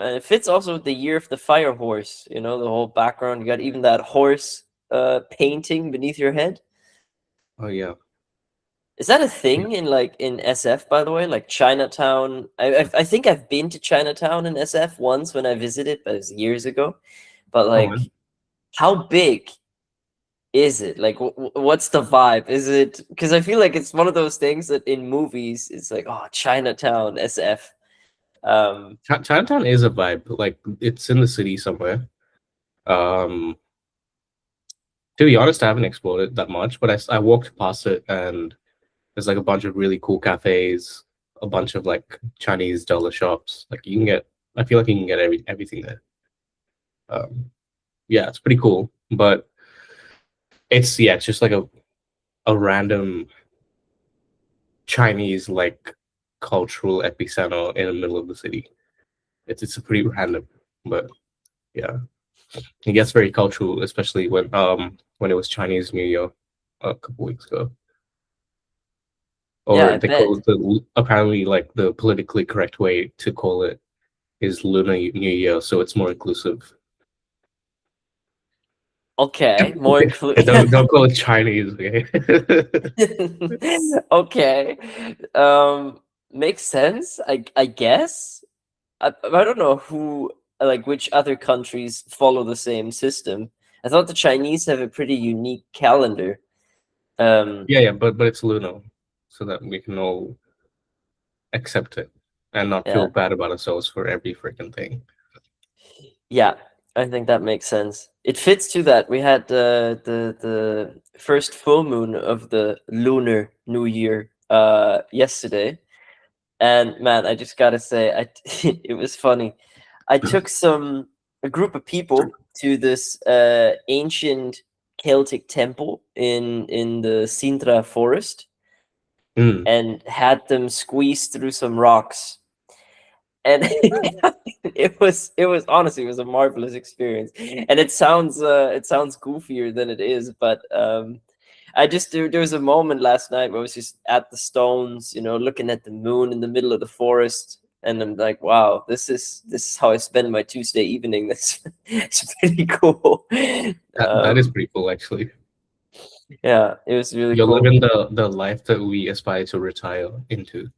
And it fits also with the year of the fire horse, the whole background. You got even that horse painting beneath your head. Oh yeah. Is that a thing in SF, by the way? Like Chinatown? I think I've been to Chinatown in SF once when I visited, but it was years ago. But Oh like, man. how big is it? Like, what's the vibe? Is it because I feel like it's one of those things that in movies it's like, oh, Chinatown, SF. Um, Chinatown is a vibe. Like it's in the city somewhere. Um, to be honest, I haven't explored it that much, but I walked past it and there's like a bunch of really cool cafes, a bunch of like Chinese dollar shops. Like you can get, I feel like you can get everything there. Yeah, it's pretty cool, but it's just like a random Chinese like cultural epicenter in the middle of the city. It's a pretty random, but yeah, it gets very cultural, especially when it was Chinese New Year a couple weeks ago. yeah, Or I they call bet. it apparently like the politically correct way to call it is Lunar New Year, so it's more inclusive. Okay, more Don't call it Chinese, okay? Okay. Makes sense. I guess. I don't know which other countries follow the same system. I thought the Chinese have a pretty unique calendar. Um, Yeah, but it's Lunar, so that we can all accept it and not feel yeah, bad about ourselves for every freaking thing. yeah. I think that makes sense. It fits to that. We had the first full moon of the Lunar New Year yesterday. And man, I just gotta say, it was funny. I took a group of people to this ancient Celtic temple in the Sintra forest Mm. and had them squeeze through some rocks. And it was honestly, it was a marvelous experience. And it sounds goofier than it is, but I just there was a moment last night where I was just at the stones, looking at the moon in the middle of the forest, and I'm like, wow, this is how I spend my Tuesday evening. That's it's pretty cool. That is pretty cool, actually. Yeah, it was really You're cool. living the life that we aspire to retire into.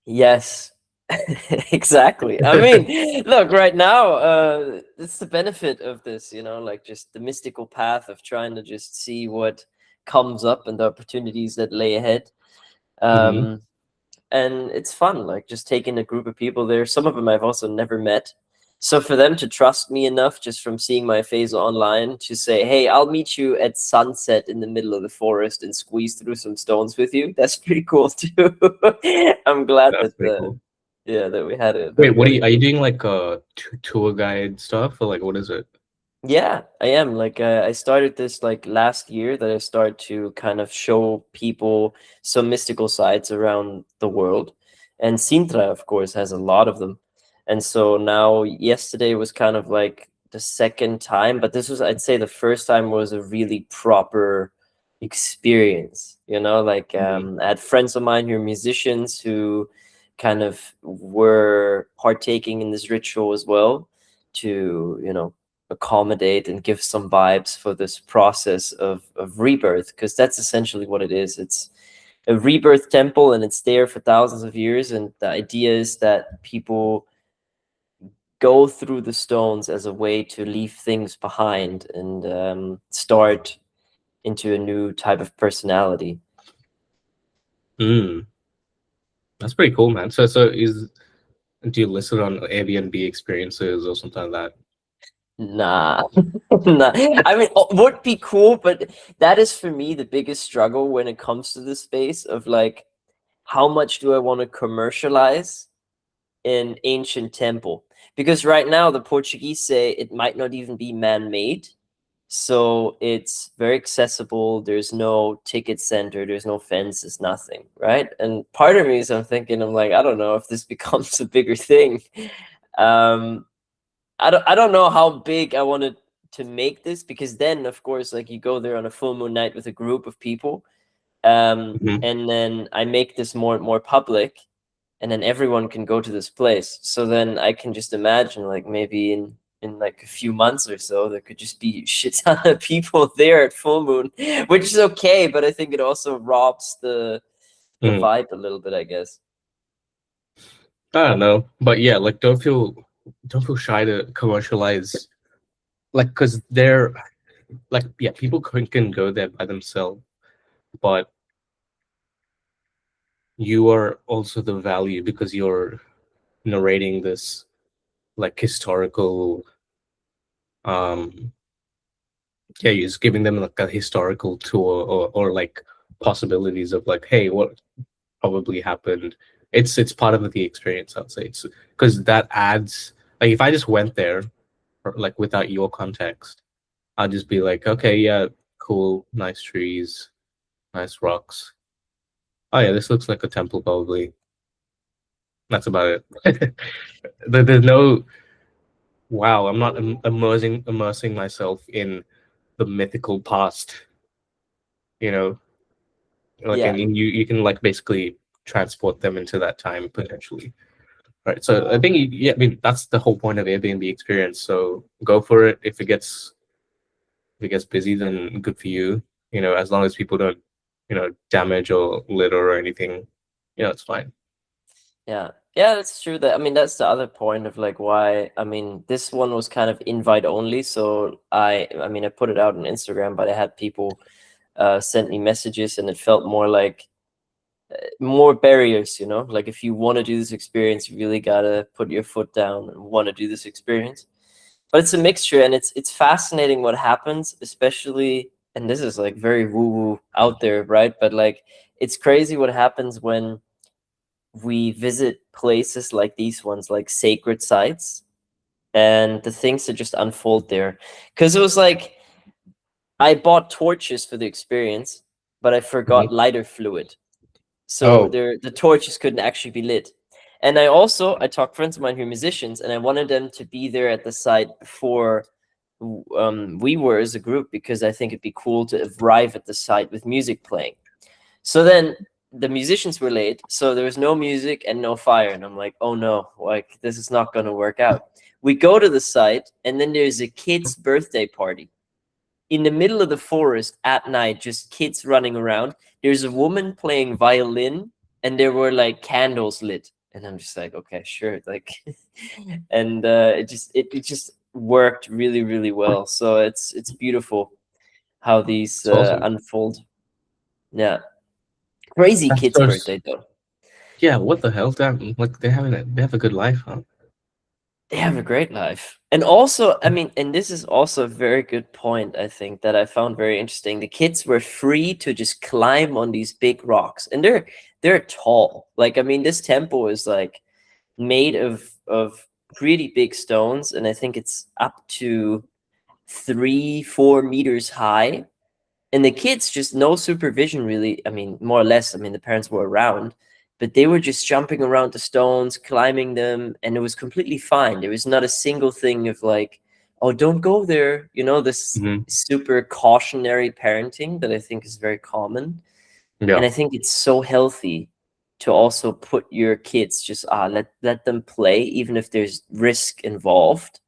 Yes, exactly. I mean, look, right now, it's the benefit of this, like just the mystical path of trying to just see what comes up and the opportunities that lay ahead. Hmm. Um, and it's fun, like just taking a group of people there. Some of them I've also never met. So for them to trust me enough just from seeing my face online to say, hey, I'll meet you at sunset in the middle of the forest and squeeze through some stones with you, that's pretty cool too. I'm glad That's that pretty cool. yeah, that we had it, that Wait, we got are you it. doing like tour guide stuff or like what is it? Yeah, I am. Like, I started this like last year that I started to kind of show people some mystical sites around the world. And Sintra, of course, has a lot of them. And so now, yesterday was kind of like the second time, but this was, I'd say, the first time was a really proper experience. Like, Mhm. I had friends of mine who are musicians who kind of were partaking in this ritual as well to, accommodate and give some vibes for this process of rebirth, because that's essentially what it is. It's a rebirth temple and it's there for thousands of years, and the idea is that people go through the stones as a way to leave things behind and start into a new type of personality. Mm, that's pretty cool, man. So do you list it on Airbnb experiences or something like Nah, nah. I mean, would be cool, but that is for me the biggest struggle when it comes to the space of like, how much do I want to commercialize an ancient temple? Because right now the Portuguese say it might not even be man-made. So it's very accessible. There's no ticket center, there's no fences, nothing, right? And part of me is I'm like, I don't know if this becomes a bigger thing. Um, I don't know how big I wanted to make this, because then of course like you go there on a full moon night with a group of people, that? and then I make this more and more public, and then everyone can go to this place. So then I can just imagine, like, maybe in like a few months or so, there could just be shit ton of people there at full moon, which is okay, but I think it also robs the Mm. vibe a little bit, I guess. I don't know, but yeah, like don't feel shy to commercialize, like, because they're like, yeah, people can go there by themselves, but you are also the value because you're narrating this like historical, um yeah, you're just giving them like a historical tour, or like possibilities of like, hey, what probably happened. It's part of the experience, I'd say. It's because that adds, like, if I just went there like without your context, I'd just be like, okay, yeah, cool, nice trees, nice rocks. Oh yeah, this looks like a temple probably. That's about it. There's no, wow, I'm not immersing myself in the mythical past, you know, like, Yeah. and you can like basically transport them into that time potentially. Right. So I think, yeah, I mean, that's the whole point of Airbnb experience. So go for it. If it gets busy, then good for you. As long as people don't, damage or litter or anything, it's fine. Yeah. Yeah, that's true. That, I mean, that's the other point of like why, I mean, this one was kind of invite only. So I mean, I put it out on Instagram, but I had people send me messages, and it felt more like more barriers, like if you want to do this experience, you really gotta put your foot down and want to do this experience. But it's a mixture, and it's fascinating what happens, especially, and this is like very woo woo out there, right? But like, it's crazy what happens when we visit places like these ones, like sacred sites, and the things that just unfold there. Because it was like I bought torches for the experience, but I forgot Mhm. lighter fluid, so Oh. the torches couldn't actually be lit. And I talked friends of mine who are musicians, and I wanted them to be there at the site before we were as a group, because I think it'd be cool to arrive at the site with music playing. So then the musicians were late, so there was no music and no fire, and I'm like, oh no, like this is not going to work out. We go to the site, and then there's a kid's birthday party in the middle of the forest at night, just kids running around. There's a woman playing violin, and there were like candles lit. And I'm just like, okay, sure. Like, and it just worked really, really well. So it's beautiful how these It's awesome. unfold. Yeah. Crazy That's kid's so, birthday though. yeah, what the hell? Damn, like they have a good life, huh? They have a great life. And also, I mean, and this is also a very good point, I think, that I found very interesting. The kids were free to just climb on these big rocks. And they're tall. Like, I mean, this temple is like made of pretty big stones, and I think it's up to 3-4 meters high. And the kids, just no supervision really, I mean, more or less, I mean, the parents were around, but they were just jumping around the stones, climbing them, and it was completely fine. There was not a single thing of like, oh, don't go there, this Hmm. super cautionary parenting that I think is very common. And Yeah, I think it's so healthy to also put your kids, just let them play even if there's risk involved,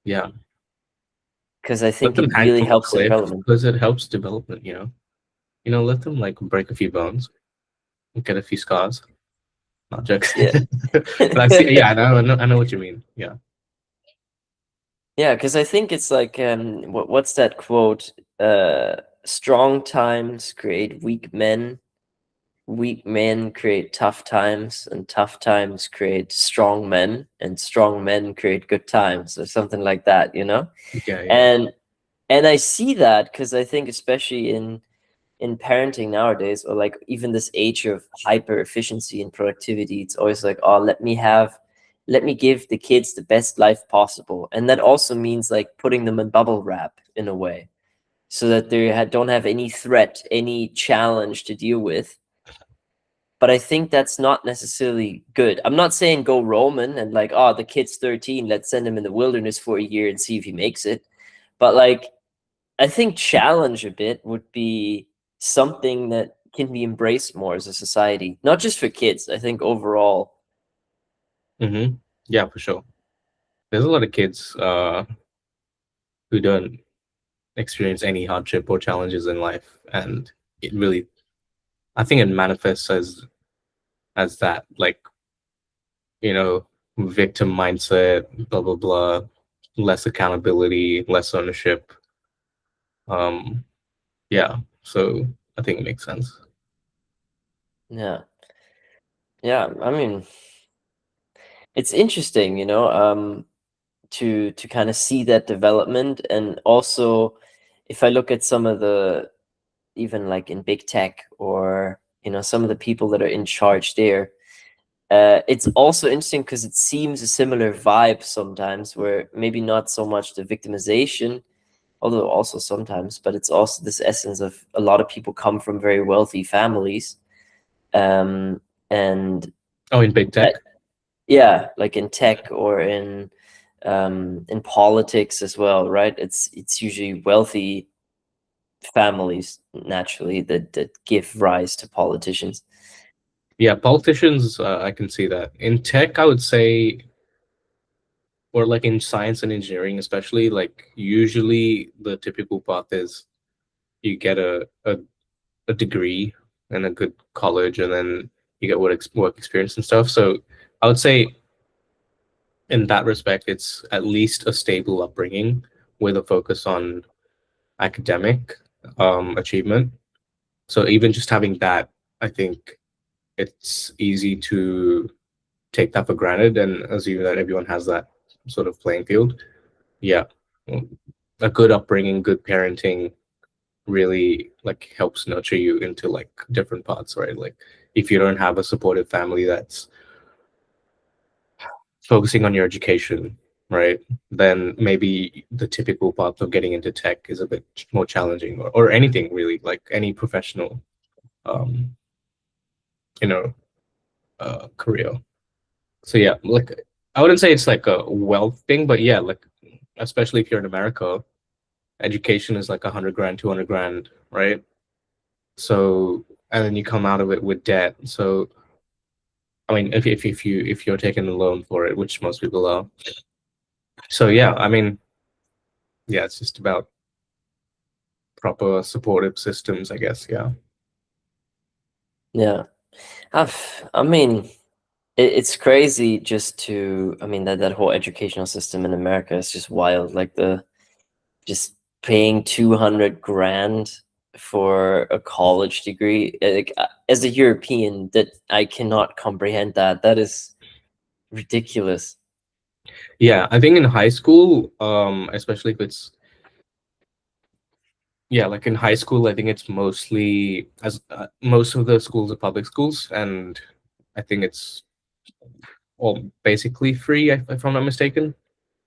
yeah. because I Let think them it hang really from a helps their cliff development. because it helps development. Let them like break a few bones, get a few scars. Not jokes. Yeah. But I see. Yeah, I know what you mean. Yeah. Yeah, because I think it's like what's that quote? Strong times create weak men create tough times, and tough times create strong men, and strong men create good times, or something like that. Yeah, yeah. And I see that because I think especially in parenting nowadays, or like even this age of hyper efficiency and productivity, it's always like, oh, let me give the kids the best life possible. And that also means like putting them in bubble wrap in a way, so that they don't have any threat, any challenge to deal with. But I think that's not necessarily good. I'm not saying go Roman and like, oh, the kid's 13, let's send him in the wilderness for a year and see if he makes it. But like, I think challenge a bit would be something that can be embraced more as a society, not just for kids. I think overall, Mm-hmm. Yeah, for sure. There's a lot of kids who don't experience any hardship or challenges in life, and it really, I think it manifests as that, like, you know, victim mindset, blah blah blah, less accountability, less ownership. Um, yeah, so I think it makes sense. Yeah. Yeah. I mean, it's interesting, to kind of see that development. And also, if I look at some of the, even like in big tech, or some of the people that are in charge there, it's also interesting because it seems a similar vibe sometimes, where maybe not so much the victimization, although also sometimes, but it's also this essence of a lot of people come from very wealthy families, um and Oh, in big tech. yeah, like in tech or in politics as well, right? It's usually wealthy families naturally that give rise to politicians. Yeah, politicians, I can see that. In tech, I would say, or like in science and engineering, especially, like usually the typical path is you get a degree in a good college, and then you get work experience and stuff. So I would say in that respect, it's at least a stable upbringing with a focus on academic achievement. So even just having that, I think it's easy to take that for granted and assume that everyone has that sort of playing field. Yeah. Mm, a good upbringing, good parenting really like helps nurture you into like different paths, right? Like if you don't have a supportive family that's focusing on your education, right, then maybe the typical path of getting into tech is a bit more challenging, or anything really, like any professional um you know career. So yeah, like I wouldn't say it's like a wealth thing, but yeah, like especially if you're in America, education is like 100 grand, 200 grand, right? So, and then you come out of it with debt. So I mean, if you're taking a loan for it, which most people are. So yeah, I mean, yeah, it's just about proper supportive systems, I guess. Yeah. Yeah. I mean, it's crazy just to, I mean, that whole educational system in America is just wild. Like the just paying 200 grand for a college degree. Like, as a European, that I cannot comprehend that. That is ridiculous. Yeah, I think in high school, especially if it's, yeah, like in high school, I think it's mostly, as most of the schools are public schools, and I think it's all basically free, if I'm not mistaken.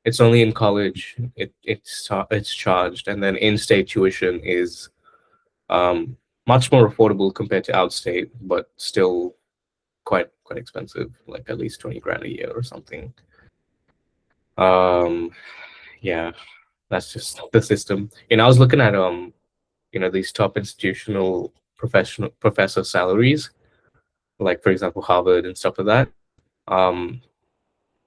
It's only in college it's charged, and then in-state tuition is um much more affordable compared to outstate, but still quite expensive, like at least 20 grand a year or something. Um, yeah, that's just the system. I was looking at these top institutional professional professor salaries, like for example Harvard and stuff like that. Um,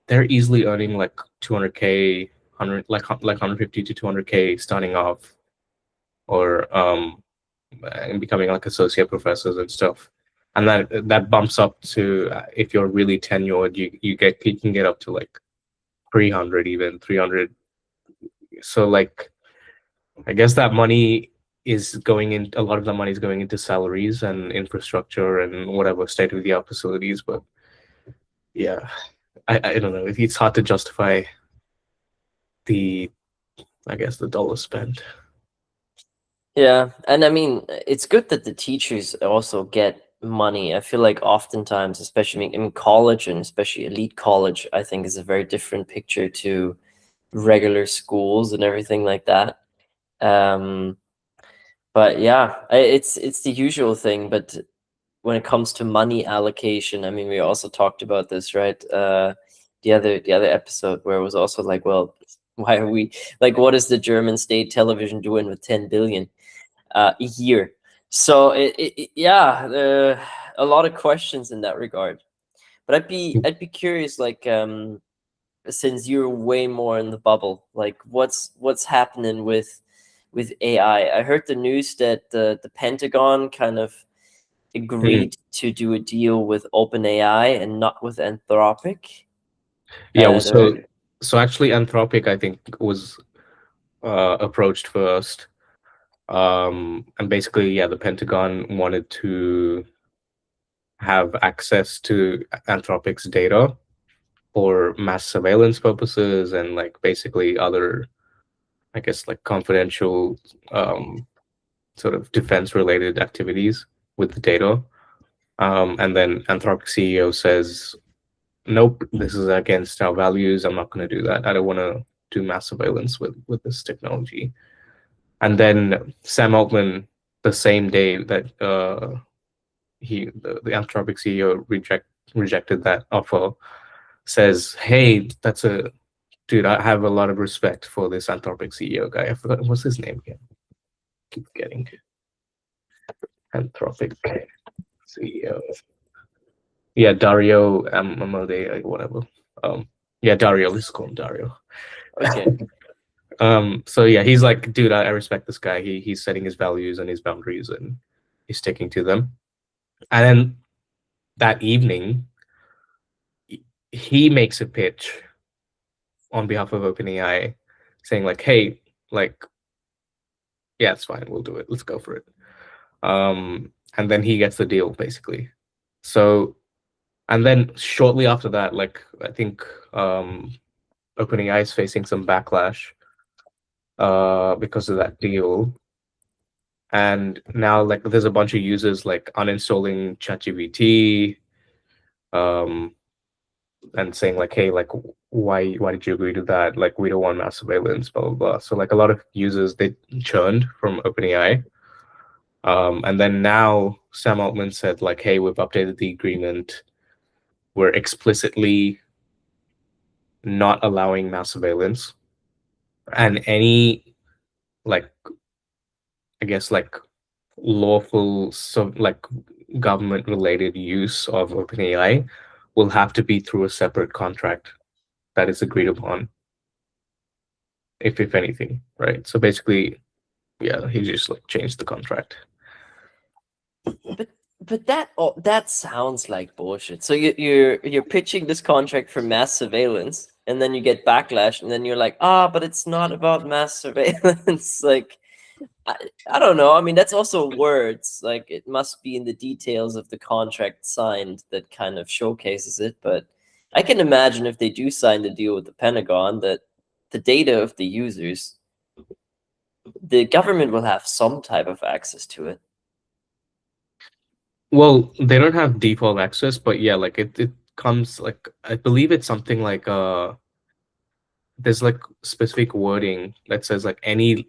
they're easily earning like 200K, 100, like 150 to 200K starting off, or and becoming like associate professors and stuff. And that bumps up to, if you're really tenured, you can get up to like 300, even 300. So like I guess that money is going in, a lot of the money is going into salaries and infrastructure and whatever state of the art facilities. But yeah, I don't know. It's hard to justify the, I guess, the dollar spent. Yeah, and I mean, it's good that the teachers also get money. I feel like oftentimes, especially in college, and especially elite college, I think is a very different picture to regular schools and everything like that. Um, but yeah, it's the usual thing. But when it comes to money allocation, I mean, we also talked about this, right? The other episode, where it was also like, well, why are we, like, what is the German state television doing with 10 billion a year? So yeah, a lot of questions in that regard. But I'd be curious, like, since you're way more in the bubble, like what's happening with AI? I heard the news that the Pentagon kind of Mhm. agreed to do a deal with OpenAI and not with Anthropic. Yeah, well, There, so actually Anthropic, I think, was approached first. And basically, yeah, the Pentagon wanted to have access to Anthropic's data for mass surveillance purposes and like basically other, I guess, like confidential sort of defense related activities with the data. And then Anthropic CEO says, nope, this is against our values. I'm not going to do that. I don't want to do mass surveillance with this technology. And then Sam Altman, the same day that the Anthropic CEO rejected that offer, says, "Hey, that's a dude. I have a lot of respect for this Anthropic CEO guy. I forgot what's his name again. Keep forgetting Anthropic CEO. Yeah, Dario Amodei, whatever. Yeah, Dario. Let's call him Dario. okay. So yeah, he's like, dude, I respect this guy. He's setting his values and his boundaries, and he's sticking to them. And then that evening, he makes a pitch on behalf of OpenAI, saying like, hey, like, yeah, it's fine, we'll do it. Let's go for it. And then he gets the deal basically. So, and then shortly after that, like, I think OpenAI is facing some backlash because of that deal. And now like there's a bunch of users like uninstalling ChatGPT, um, and saying like, hey, like why did you agree to that? Like we don't want mass surveillance, blah blah blah. So like a lot of users they churned from OpenAI. And then now Sam Altman said like, hey, we've updated the agreement. We're explicitly not allowing mass surveillance and any like I guess like lawful like government related use of OpenAI will have to be through a separate contract that is agreed upon, if anything, right? So basically, yeah, he just like changed the contract. But that sounds like bullshit. So you're pitching this contract for mass surveillance, and then you get backlash, and then you're like, but it's not about mass surveillance. Like, I, I don't know. I mean, that's also words. Like, it must be in the details of the contract signed that kind of showcases it. But I can imagine if they do sign the deal with the Pentagon, that the data of the users, the government will have some type of access to it. Well, they don't have default access, but yeah, like it comes like I believe it's something like there's like specific wording that says like any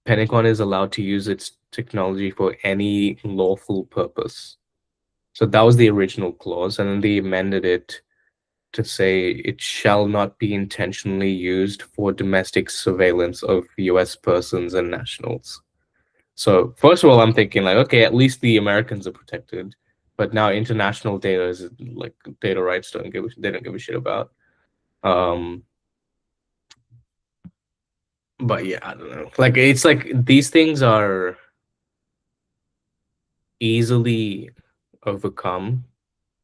Pentagon is allowed to use its technology for any lawful purpose. So that was the original clause, and then they amended it to say it shall not be intentionally used for domestic surveillance of US persons and nationals. So first of all, I'm thinking like, okay, at least the Americans are protected, but now international data is like data rights they don't give a shit about. Um, but yeah, I don't know. Like it's like these things are easily overcome.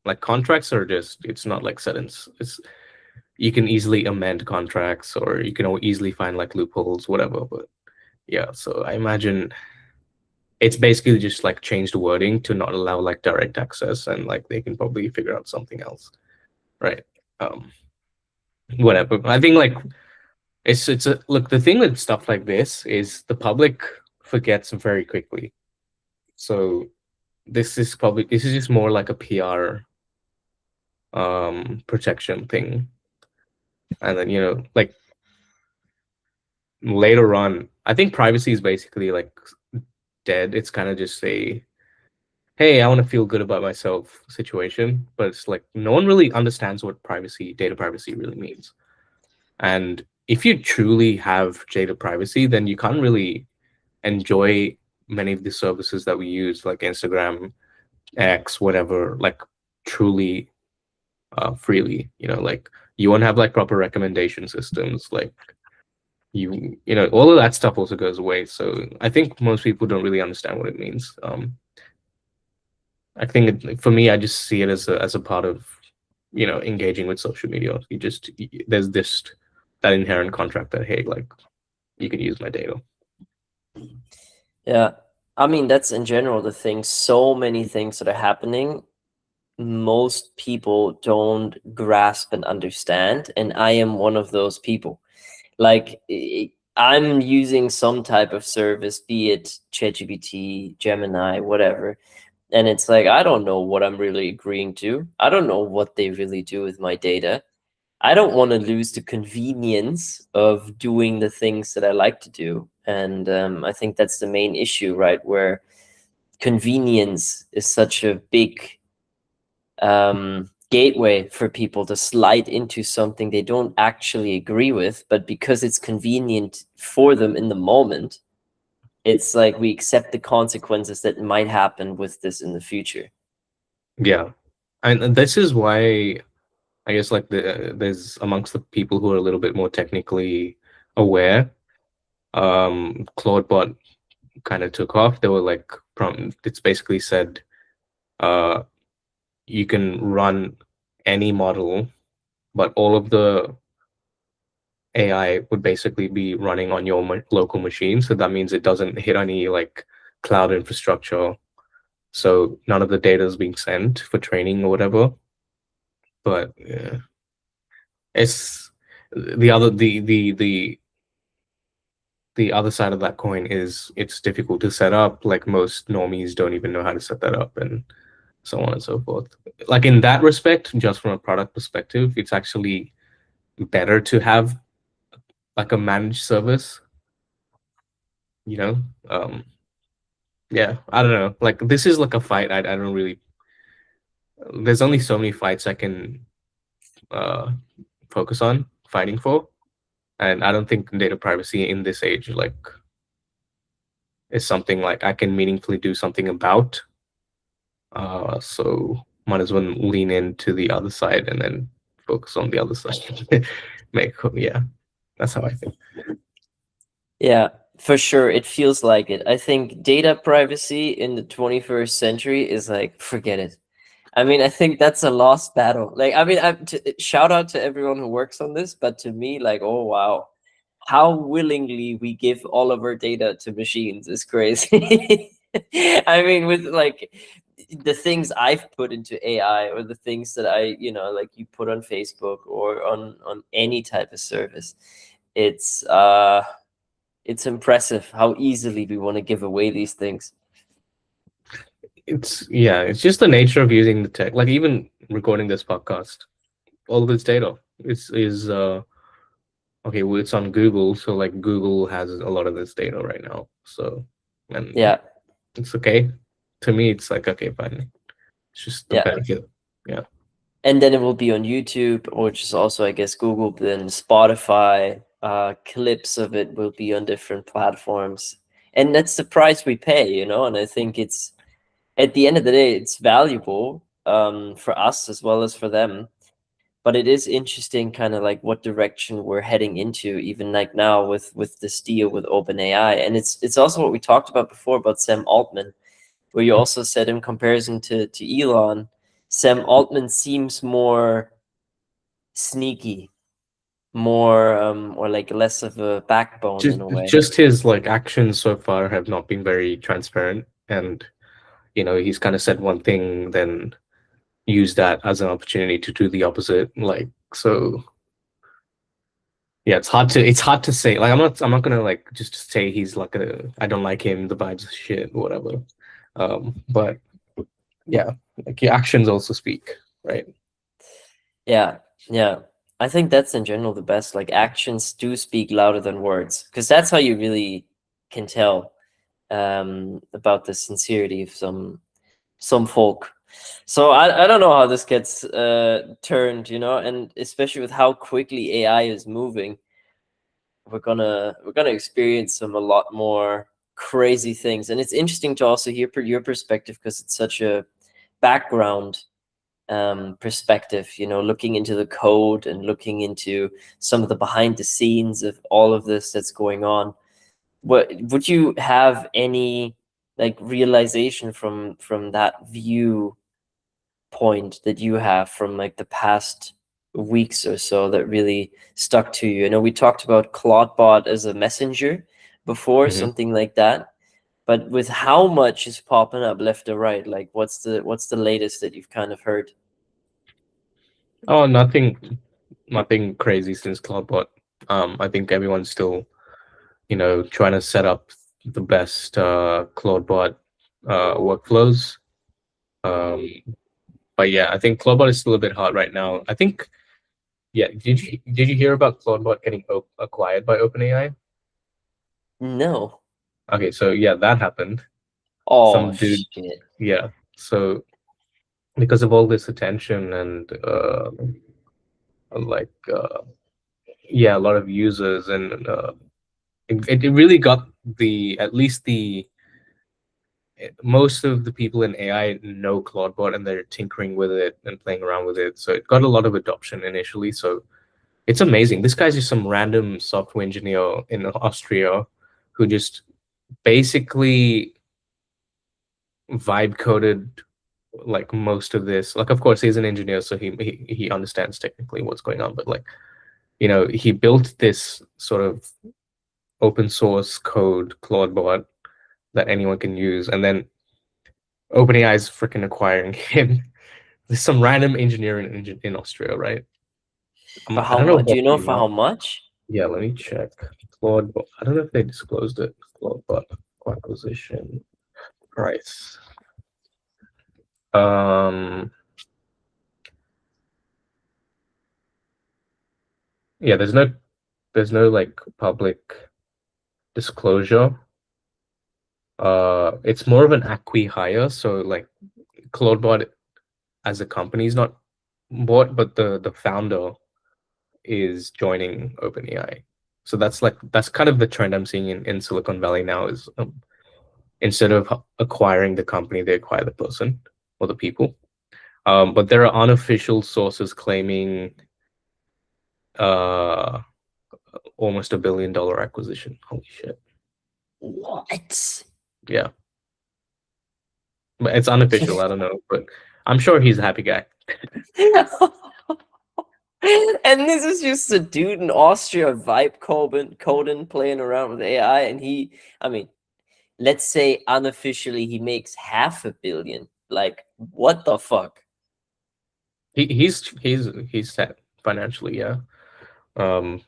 Like contracts are just it's not like set in it's you can easily amend contracts or you can easily find like loopholes, whatever. But yeah, so I imagine it's basically just like changed wording to not allow like direct access and like they can probably figure out something else, right? um Whatever, I think like it's a look, the thing with stuff like this is the public forgets very quickly. So this is just more like a PR protection thing. And then like later on I think privacy is basically like dead. It's kind of just a hey, I want to feel good about myself situation, but it's like no one really understands what data privacy really means. And if you truly have data privacy, then you can't really enjoy many of the services that we use, like Instagram, X, whatever, like truly freely. Like you won't have like proper recommendation systems. Like all of that stuff also goes away. So I think most people don't really understand what it means. I think for me, I just see it as a part of engaging with social media. There's this that inherent contract that, hey, like you can use my data. Yeah. I mean, that's in general the thing. So many things that are happening, most people don't grasp and understand. And I am one of those people. Like, I'm using some type of service, be it ChatGPT, Gemini, whatever. And it's like, I don't know what I'm really agreeing to. I don't know what they really do with my data. I don't want to lose the convenience of doing the things that I like to do. And I think that's the main issue, right? Where convenience is such a big gateway for people to slide into something they don't actually agree with, but because it's convenient for them in the moment, it's like we accept the consequences that might happen with this in the future. Yeah, and this is why I guess like there's amongst the people who are a little bit more technically aware. Claudebot kind of took off. They were like it's basically said, uh, you can run any model, but all of the AI would basically be running on your local machine. So that means it doesn't hit any like cloud infrastructure. So none of the data is being sent for training or whatever. But yeah, it's the other the other side of that coin is it's difficult to set up. Like most normies don't even know how to set that up, and so on and so forth. Like in that respect, just from a product perspective, it's actually better to have like a managed service, you know? Um, yeah, I don't know. Like this is like a fight. I don't really. There's only so many fights I can uh focus on fighting for, and I don't think data privacy in this age like is something like I can meaningfully do something about. So might as well lean into the other side and then focus on the other side. Yeah, that's how I think. Yeah, for sure. It feels like it. I think data privacy in the 21st century is like, forget it. I mean, I think that's a lost battle. Like, I mean, shout out to everyone who works on this, but to me, like, oh wow, how willingly we give all of our data to machines is crazy. I mean, with like the things I've put into AI or the things that like you put on Facebook or on any type of service, it's it's impressive how easily we want to give away these things. It's just the nature of using the tech. Like even recording this podcast, all of this data is okay, well it's on Google, so like Google has a lot of this data right now. So and Yeah, it's okay. To me, it's like okay, fine. It's just the yeah. benefit. Yeah. And then it will be on YouTube, which is also, I guess, Google, then Spotify. Clips of it will be on different platforms. And that's the price we pay, and I think it's, at the end of the day, it's valuable for us as well as for them. But it is interesting kind of like what direction we're heading into, even like now with this deal with OpenAI. And it's also what we talked about before about Sam Altman, where you also said in comparison to Elon, Sam Altman seems more sneaky, more or like less of a backbone just in a way. just his like actions so far have not been very transparent, and he's kind of said one thing then use that as an opportunity to do the opposite, like so. Yeah, it's hard to say. Like I'm not gonna like just say he's like a I don't like him, the vibes are shit, whatever. But yeah, like your actions also speak, right? Yeah, yeah. I think that's in general the best. Like actions do speak louder than words, because that's how you really can tell about the sincerity of some folk. So I don't know how this gets turned, and especially with how quickly AI is moving, we're gonna experience some a lot more crazy things. And it's interesting to also hear your perspective, because it's such a background perspective, you know, looking into the code and looking into some of the behind the scenes of all of this that's going on. What would you have any like realization from that view point that you have from like the past weeks or so that really stuck to you? I know we talked about Claudebot as a messenger before, Mhm. something like that. But with how much is popping up left or right, like what's the latest that you've kind of heard? Oh, nothing crazy since Cloudbot. I think everyone's still, trying to set up the best Cloudbot workflows. Um, but yeah, I think Cloudbot is still a bit hot right now. I think, yeah. Did you hear about Cloudbot getting acquired by OpenAI? No. Okay, so yeah, that happened. Oh Some dude, shit. yeah. So because of all this attention and like yeah, a lot of users and it really got the at least the most of the people in AI know Claudebot and they're tinkering with it and playing around with it. So it got a lot of adoption initially. So it's amazing. This guy's just some random software engineer in Austria who just basically vibe coded like most of this. Like, of course, he's an engineer, so he understands technically what's going on. But like, he built this sort of open source code Claudebot that anyone can use, and then OpenAI is freaking acquiring him. There's some random engineer in Austria, right? For I how don't know much? Do what you the know for how amount. much? Yeah, let me check. Claudebot. I don't know if they disclosed it. Claudebot acquisition price. Um, yeah, there's no like public disclosure. It's more of an acqui-hire, so like Claudebot as a company is not bought, but the founder is joining OpenAI. So that's kind of the trend I'm seeing in Silicon Valley now is instead of acquiring the company, they acquire the person or the people. But there are unofficial sources claiming uh almost $1 billion acquisition. Holy shit. What? Yeah. But it's unofficial, I don't know, but I'm sure he's a happy guy. And this is just a dude in Austria vibe coding, playing around with AI, and I mean, let's say unofficially he makes 500 million. Like, what the fuck? He's set financially, yeah. Um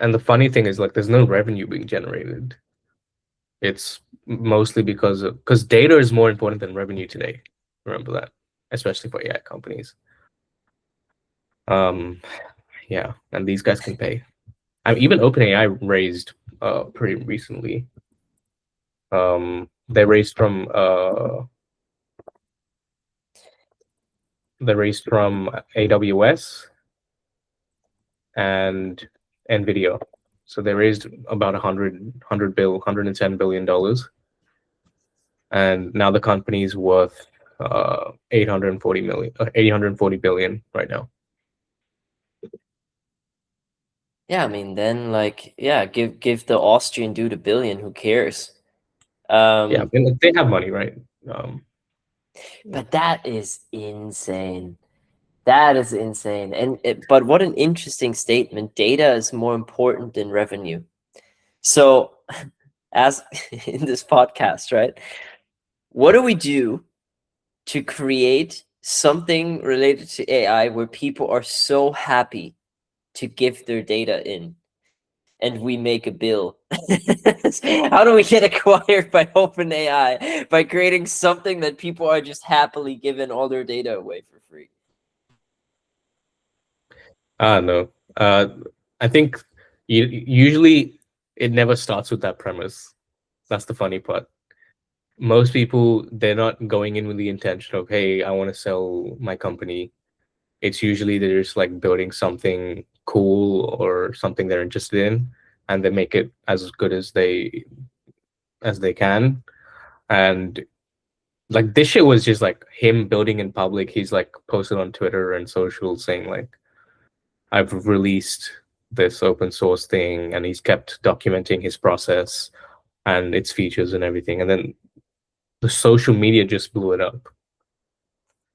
and the funny thing is like there's no revenue being generated. It's mostly because data is more important than revenue today. Remember that, especially for AI companies. Um, yeah, and these guys can pay. I mean, even OpenAI raised pretty recently. They raised from AWS and Nvidia. So they raised about 110 billion dollars, and now the company is worth 840 billion right now. Yeah, I mean, then like, yeah, give the Austrian dude 1 billion. Who cares? Yeah, and like, they have money, right? Um, But that is insane. That is insane. But what an interesting statement. Data is more important than revenue. So, as in this podcast, right? What do we do to create something related to AI where people are so happy to give their data in and we make a bill? How do we get acquired by OpenAI? By creating something that people are just happily giving all their data away for free. no. I think usually it never starts with that premise. That's the funny part. Most people, they're not going in with the intention of, hey, I want to sell my company. It's usually they're just like building something cool or something they're interested in, and they make it as good as they can. And Like this shit was just like him building in public. He's like posted on Twitter and social saying like, I've released this open source thing, and he's kept documenting his process and its features and everything. And then the social media just blew it up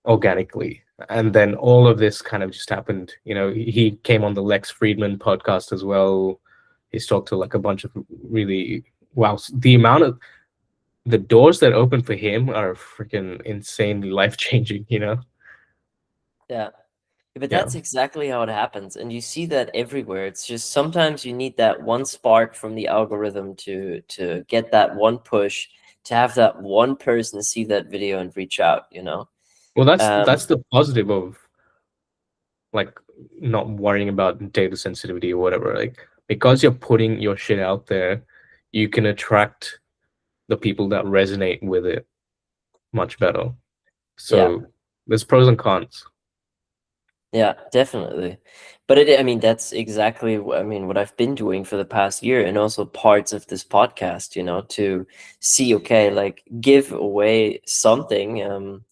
organically. And then all of this kind of just happened. You know, he came on the Lex Friedman podcast as well. He's talked to like a bunch of really wow. The amount of the doors that open for him are freaking insanely life changing. You know? Yeah. But Yeah. that's exactly how it happens, and you see that everywhere. It's just sometimes you need that one spark from the algorithm to get that one push, to have that one person see that video and reach out, you know? Well, Um, that's the positive of like not worrying about data sensitivity or whatever. Like because you're putting your shit out there, you can attract the people that resonate with it much better. yeah. So there's pros and cons. Yeah, definitely. But I mean, that's exactly I mean, what I've been doing for the past year, and also parts of this podcast, you know, to see, okay, like give away something,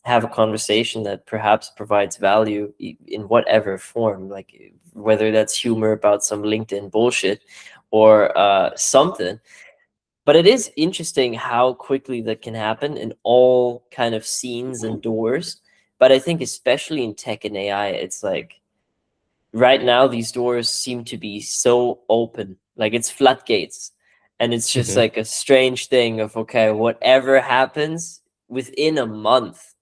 have a conversation that perhaps provides value in whatever form, like whether that's humor about some LinkedIn bullshit or something. But it is interesting how quickly that can happen in all kind of scenes and doors. But I think especially in tech and AI, it's like right now these doors seem to be so open, like it's floodgates, and it's just Mhm. like a strange thing of, okay, whatever happens within a month,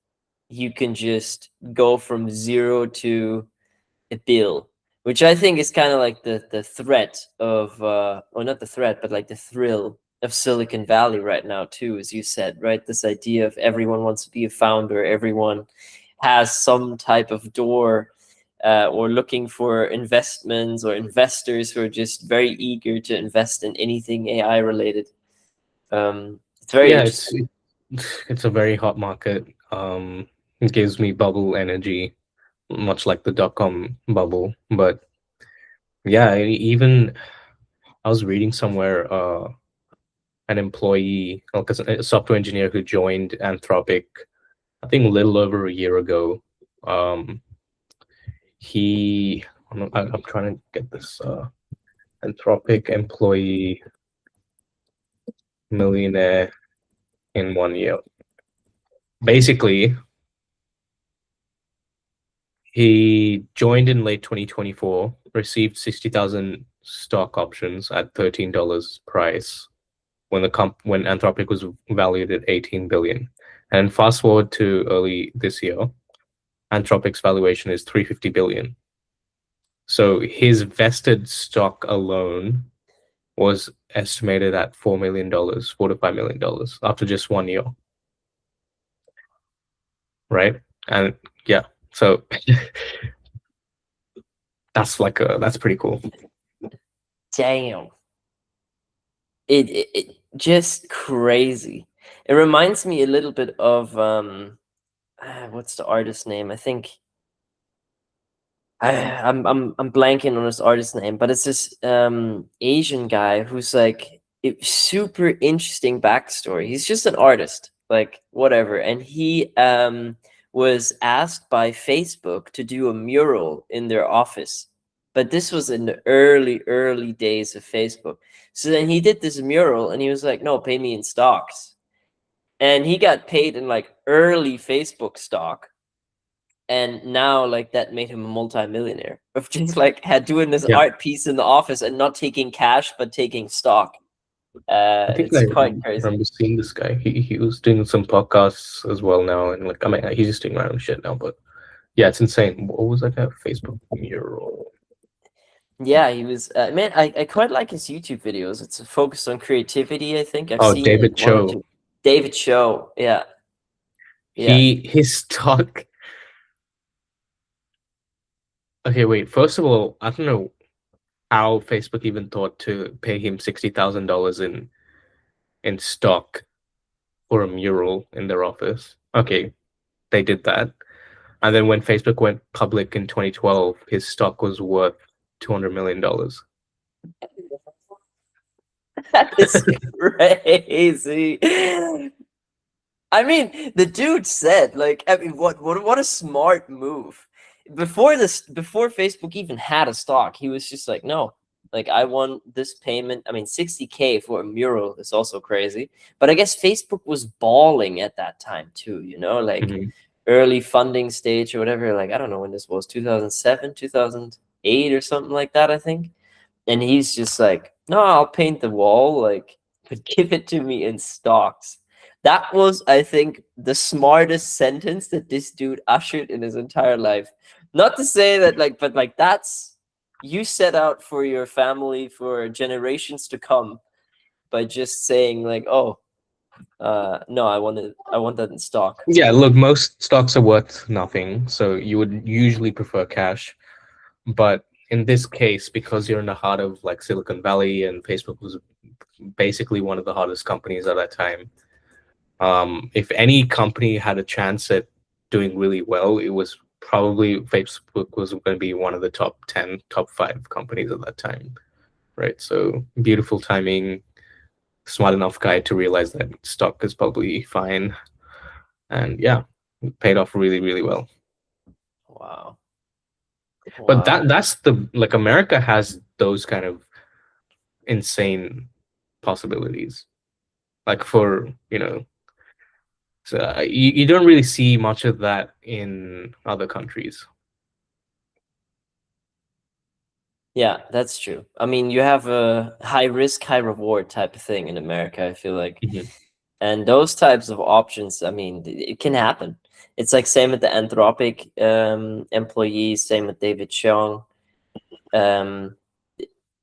you can just go from zero to a bill, which I think is kind of like the threat of or not the threat, but like the thrill of Silicon Valley right now too, as you said, right? This idea of everyone wants to be a founder, everyone has some type of door, or looking for investments or investors who are just very eager to invest in anything AI related. It's very Yeah, interesting. it's a very hot market. It gives me bubble energy, much like the dot-com bubble. But yeah, even I was reading somewhere an employee, like a software engineer who joined Anthropic, I think a little over a year ago. Um, he, I'm trying to get this Anthropic employee millionaire in 1 year. Basically, he joined in late 2024, received 60,000 stock options at $13 price when when Anthropic was valued at 18 billion. And fast forward to early this year, Anthropic's valuation is 350 billion. So his vested stock alone was estimated at $4 million, $4 to $5 million after just 1 year, right? And yeah, so that's pretty cool. Damn. It just crazy. It reminds me a little bit of what's the artist name? I think I'm blanking on his artist name, but it's this Asian guy who's like super interesting backstory. He's just an artist, like whatever, and he was asked by Facebook to do a mural in their office, but this was in the early days of Facebook. So then he did this mural, and he was like, "No, pay me in stocks," and he got paid in like early Facebook stock, and now like that made him a multi-millionaire of just like had doing this Yeah, art piece in the office and not taking cash but taking stock. I think It's I quite crazy. remember seeing this guy. He was doing some podcasts as well now, and like I mean he's just doing random shit now, but yeah, it's insane. What was that guy? Facebook mural? Yeah, he was man, I quite like his YouTube videos. It's focused on creativity. I think I've Oh, seen like David one or Cho. two. David Show, yeah. Yeah. His stock. Okay, wait. First of all, I don't know how Facebook even thought to pay him $60,000 in stock for a mural in their office. Okay, they did that. And then when Facebook went public in 2012, his stock was worth $200 million. That is crazy. I mean, the dude said, like, I mean, what a smart move. Before Facebook even had a stock, he was just like, no, like, I want this payment. I mean, 60K for a mural is also crazy. But I guess Facebook was balling at that time too, like Mhm. early funding stage or whatever. Like, I don't know when this was, 2007, 2008 or something like that, I think. And he's just like, no, I'll paint the wall, like, but give it to me in stocks. That was, I think, the smartest sentence that this dude ushered in his entire life. Not to say that, like, but like, that's, you set out for your family for generations to come by just saying, like, oh, no, I want that in stock. Yeah, look, most stocks are worth nothing, so you would usually prefer cash. But in this case, because you're in the heart of like Silicon Valley and Facebook was basically one of the hottest companies at that time, if any company had a chance at doing really well, it was probably Facebook was going to be one of the top 10, top 5 companies at that time, right? So beautiful timing, smart enough guy to realize that stock is probably fine. And yeah, it paid off really, really well. Wow. But Wow. that's the like America has those kind of insane possibilities. Like for, so you don't really see much of that in other countries. Yeah, that's true. I mean, you have a high risk, high reward type of thing in America, I feel like. Mhm. And those types of options, I mean, it can happen. It's like same with the Anthropic employees, same with David Chong. Um,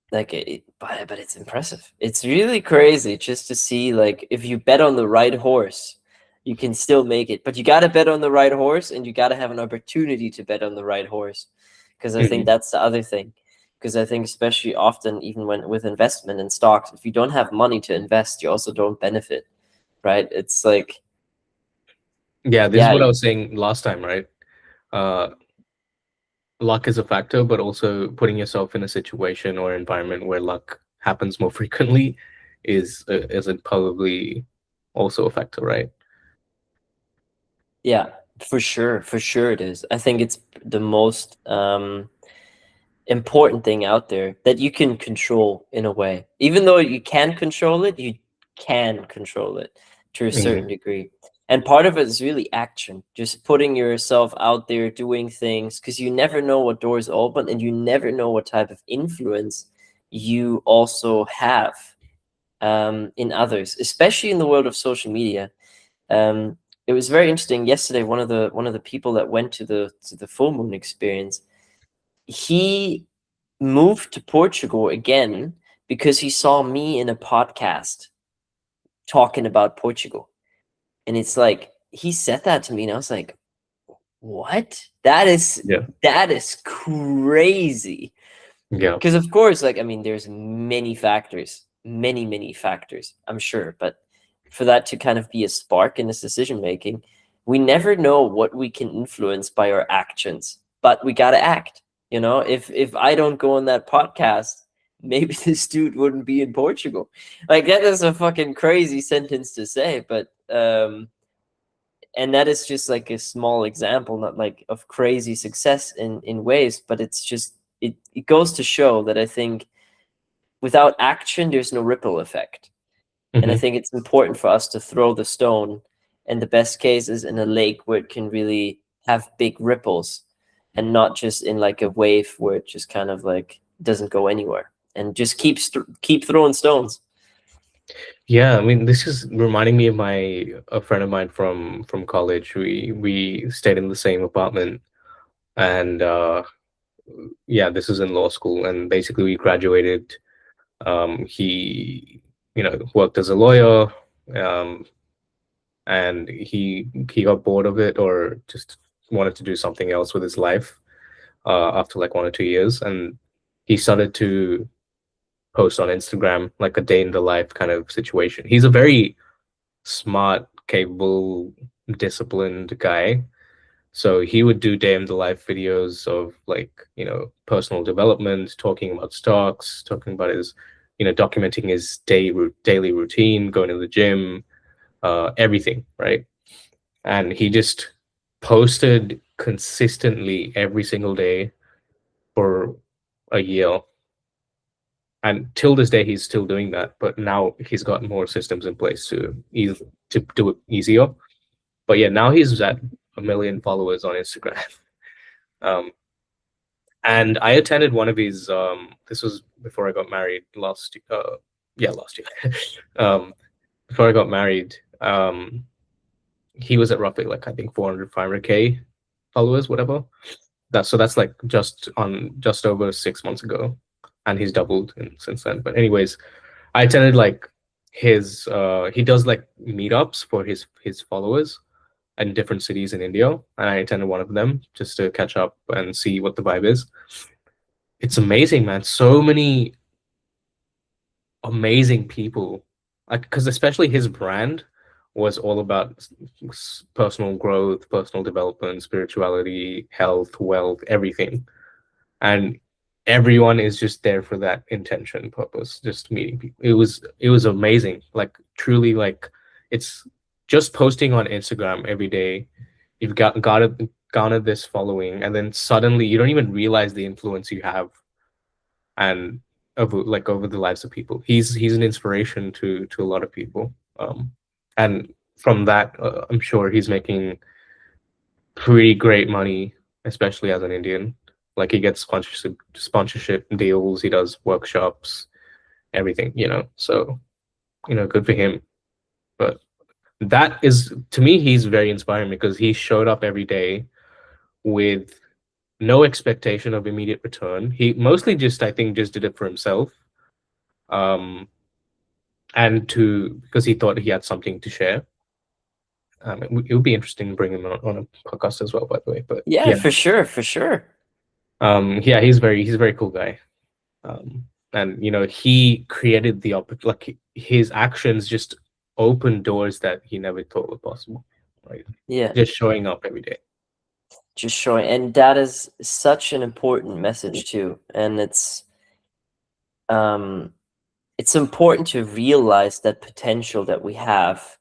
but it's impressive. It's really crazy just to see, like, if you bet on the right horse, you can still make it. But you got to bet on the right horse, and you got to have an opportunity to bet on the right horse, because I think Mhm. that's the other thing. Because I think especially often, even when with investment in stocks, if you don't have money to invest, you also don't benefit, right? It's like, Yeah, this is yeah, what I was saying last time, right? Uh, Luck is a factor, but also putting yourself in a situation or environment where luck happens more frequently isn't probably also a factor, right? yeah, for sure it is. I think it's the most important thing out there that you can control in a way. Even though you can control it, you can control it to a certain Mhm. degree. And part of it is really action, just putting yourself out there, doing things, because you never know what doors open and you never know what type of influence you also have in others, especially in the world of social media. Um, it was very interesting yesterday. One of the people that went to the full moon experience, he moved to Portugal again because he saw me in a podcast talking about Portugal. And it's like he said that to me and I was like, "What? Yeah, That is crazy." yeah. Because of course, like, I mean, there's many factors, many factors, I'm sure, but for that to kind of be a spark in this decision making, we never know what we can influence by our actions, but we gotta act. If I don't go on that podcast, maybe this dude wouldn't be in Portugal. Like, that is a fucking crazy sentence to say, but and that is just like a small example, not like of crazy success in ways, but it's just it goes to show that I think without action there's no ripple effect. And I Hmm. think it's important for us to throw the stone, and the best case is in a lake where it can really have big ripples, and not just in like a wave where it just kind of like doesn't go anywhere and just keep throwing stones. Yeah, I mean, this is reminding me of a friend of mine from college. We stayed in the same apartment, and yeah, this is in law school, and basically we graduated. He, worked as a lawyer, um, and he got bored of it or just wanted to do something else with his life after like 1 or 2 years, and he started to post on Instagram like a day in the life kind of situation. He's a very smart, capable, disciplined guy. So he would do day in the life videos of like, personal development, talking about stocks, talking about his, documenting his daily routine, going to the gym, everything, right? and he just posted consistently every single day for a year. And till this day, he's still doing that. But now he's got more systems in place to do it easier. But yeah, now he's at 1 million followers on Instagram. Um, and I attended one of his. This was before I got married last. Yeah, last year. um, before I got married, he was at roughly like I think 400, 500K followers, whatever. That's like just over 6 months ago, and he's doubled since then. But anyways, I attended like his he does like meetups for his followers in different cities in India, and I attended one of them just to catch up and see what the vibe is. It's amazing, man. So many amazing people, like because especially his brand was all about personal growth, personal development, spirituality, health, wealth, everything. And everyone is just there for that intention purpose, just meeting people. It was amazing, like truly, like it's just posting on Instagram every day. You've garnered this following, and then suddenly you don't even realize the influence you have, and over the lives of people. He's an inspiration to a lot of people, and from that, I'm sure he's making pretty great money, especially as an Indian. Like he gets sponsorship deals, he does workshops, everything, So, good for him. But that is, to me, he's very inspiring because he showed up every day with no expectation of immediate return. He mostly just, I think, just did it for himself. Um, and because he thought he had something to share. It would be interesting to bring him on a podcast as well, by the way. But Yeah, yeah, for sure, for sure. yeah, he's a very cool guy. And he created like his actions just opened doors that he never thought were possible, right? Yeah, Just showing up every day. just showing, and that is such an important message too. And it's important to realize that potential that we have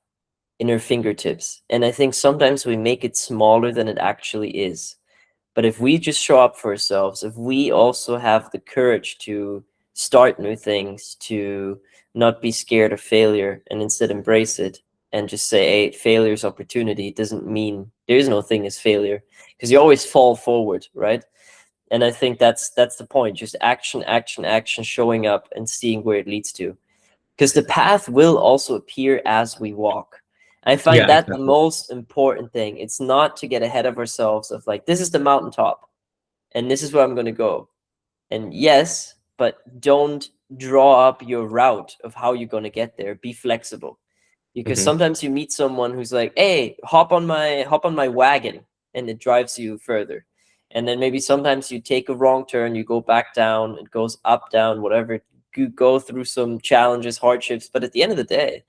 in our fingertips. And I think sometimes we make it smaller than it actually is. But if we just show up for ourselves, if we also have the courage to start new things, to not be scared of failure and instead embrace it and just say, hey, failure is opportunity, it doesn't mean there is no thing as failure, because you always fall forward, right? And I think that's the point, just action, action, action, showing up and seeing where it leads to, because the path will also appear as we walk. I find Yeah, that the exactly. most important thing. It's not to get ahead of ourselves of like, this is the mountaintop and this is where I'm going to go. And yes, but don't draw up your route of how you're going to get there. Be flexible, because Hmm. sometimes you meet someone who's like, hey, hop on my wagon, and it drives you further. And then maybe sometimes you take a wrong turn, you go back down, it goes up, down, whatever. You go through some challenges, hardships, but at the end of the day,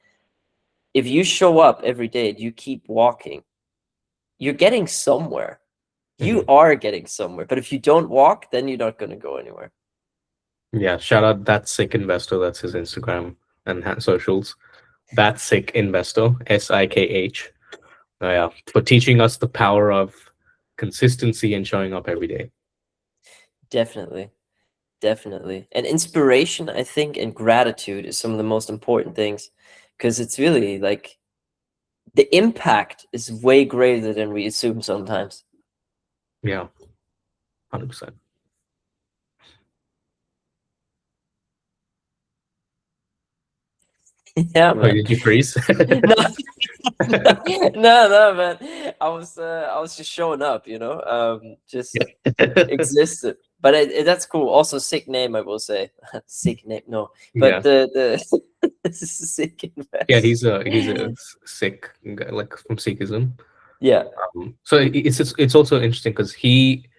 if you show up every day, you keep walking, you're getting somewhere. You Hmm. are getting somewhere. But if you don't walk, then you're not going to go anywhere. Yeah, shout out that sick investor. That's his Instagram and socials. That sick investor, SIKH. Oh, yeah, for teaching us the power of consistency and showing up every day. Definitely. Definitely. And inspiration, I think, and gratitude is some of the most important things, because it's really like the impact is way greater than we assume sometimes. Yeah, 100%. Yeah, Oh, man. did you freeze? No, no, man. I was just showing up, just existed. But that's cool. Also, sick name, I will say. Sick name, no. But Yeah. the this is a sick Yeah, invest. he's a Sikh guy, like from Sikhism. Yeah, So it's also interesting because he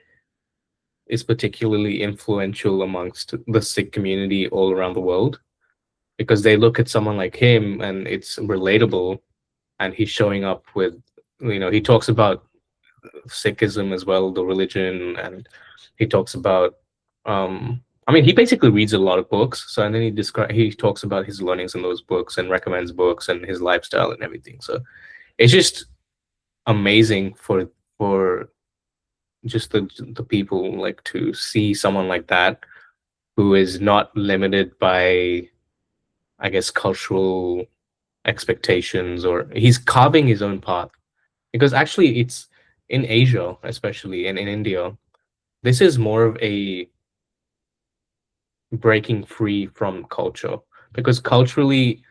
is particularly influential amongst the Sikh community all around the world because they look at someone like him and it's relatable, and he's showing up with, he talks about Sikhism as well, the religion, and he talks about, I mean, he basically reads a lot of books. So and then he talks about his learnings in those books and recommends books and his lifestyle and everything. So it's just amazing for just the people like to see someone like that who is not limited by, I guess, cultural expectations, or he's carving his own path. Because actually, it's in Asia, especially in India, this is more of a breaking free from culture. Because culturally,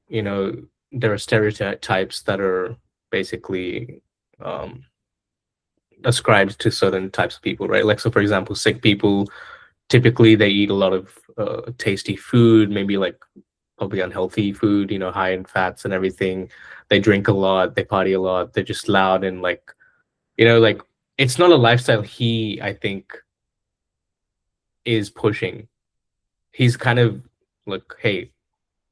you know, there are stereotypes that are basically um, ascribed to certain types of people, right? Like, so for example, Sikh people typically they eat a lot of tasty food, maybe like probably unhealthy food, high in fats and everything. They drink a lot, they party a lot, they're just loud and like, like it's not a lifestyle he, I think, is pushing. He's kind of like, hey,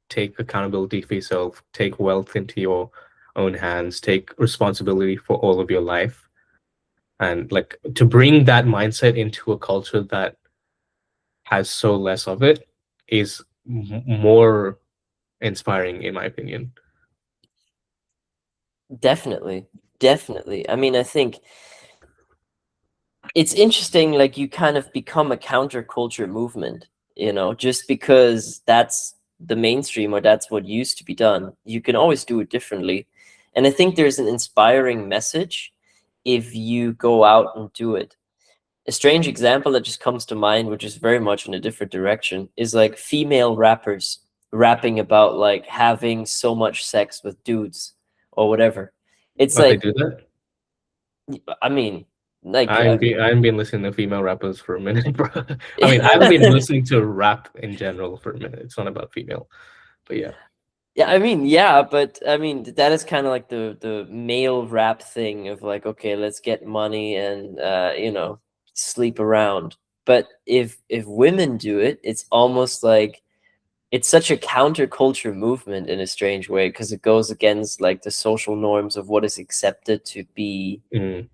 take accountability for yourself, take wealth into your own hands, take responsibility for all of your life. And like to bring that mindset into a culture that has so less of it is more inspiring, in my opinion. Definitely. Definitely. I mean, I think it's interesting, like you kind of become a counterculture movement, just because that's the mainstream or that's what used to be done. You can always do it differently. And I think there's an inspiring message if you go out and do it. A strange example that just comes to mind, which is very much in a different direction, is like female rappers rapping about like having so much sex with dudes or whatever. It's But they like, do that. I mean, like, I haven't been listening to female rappers for a minute, bro. I mean, I haven't been listening to rap in general for a minute. It's not about female, but yeah. yeah, I mean, yeah, but I mean, that is kind of like the male rap thing of like, okay, let's get money and sleep around. But if women do it, it's almost like it's such a counterculture movement in a strange way because it goes against like the social norms of what is accepted to be, Mm,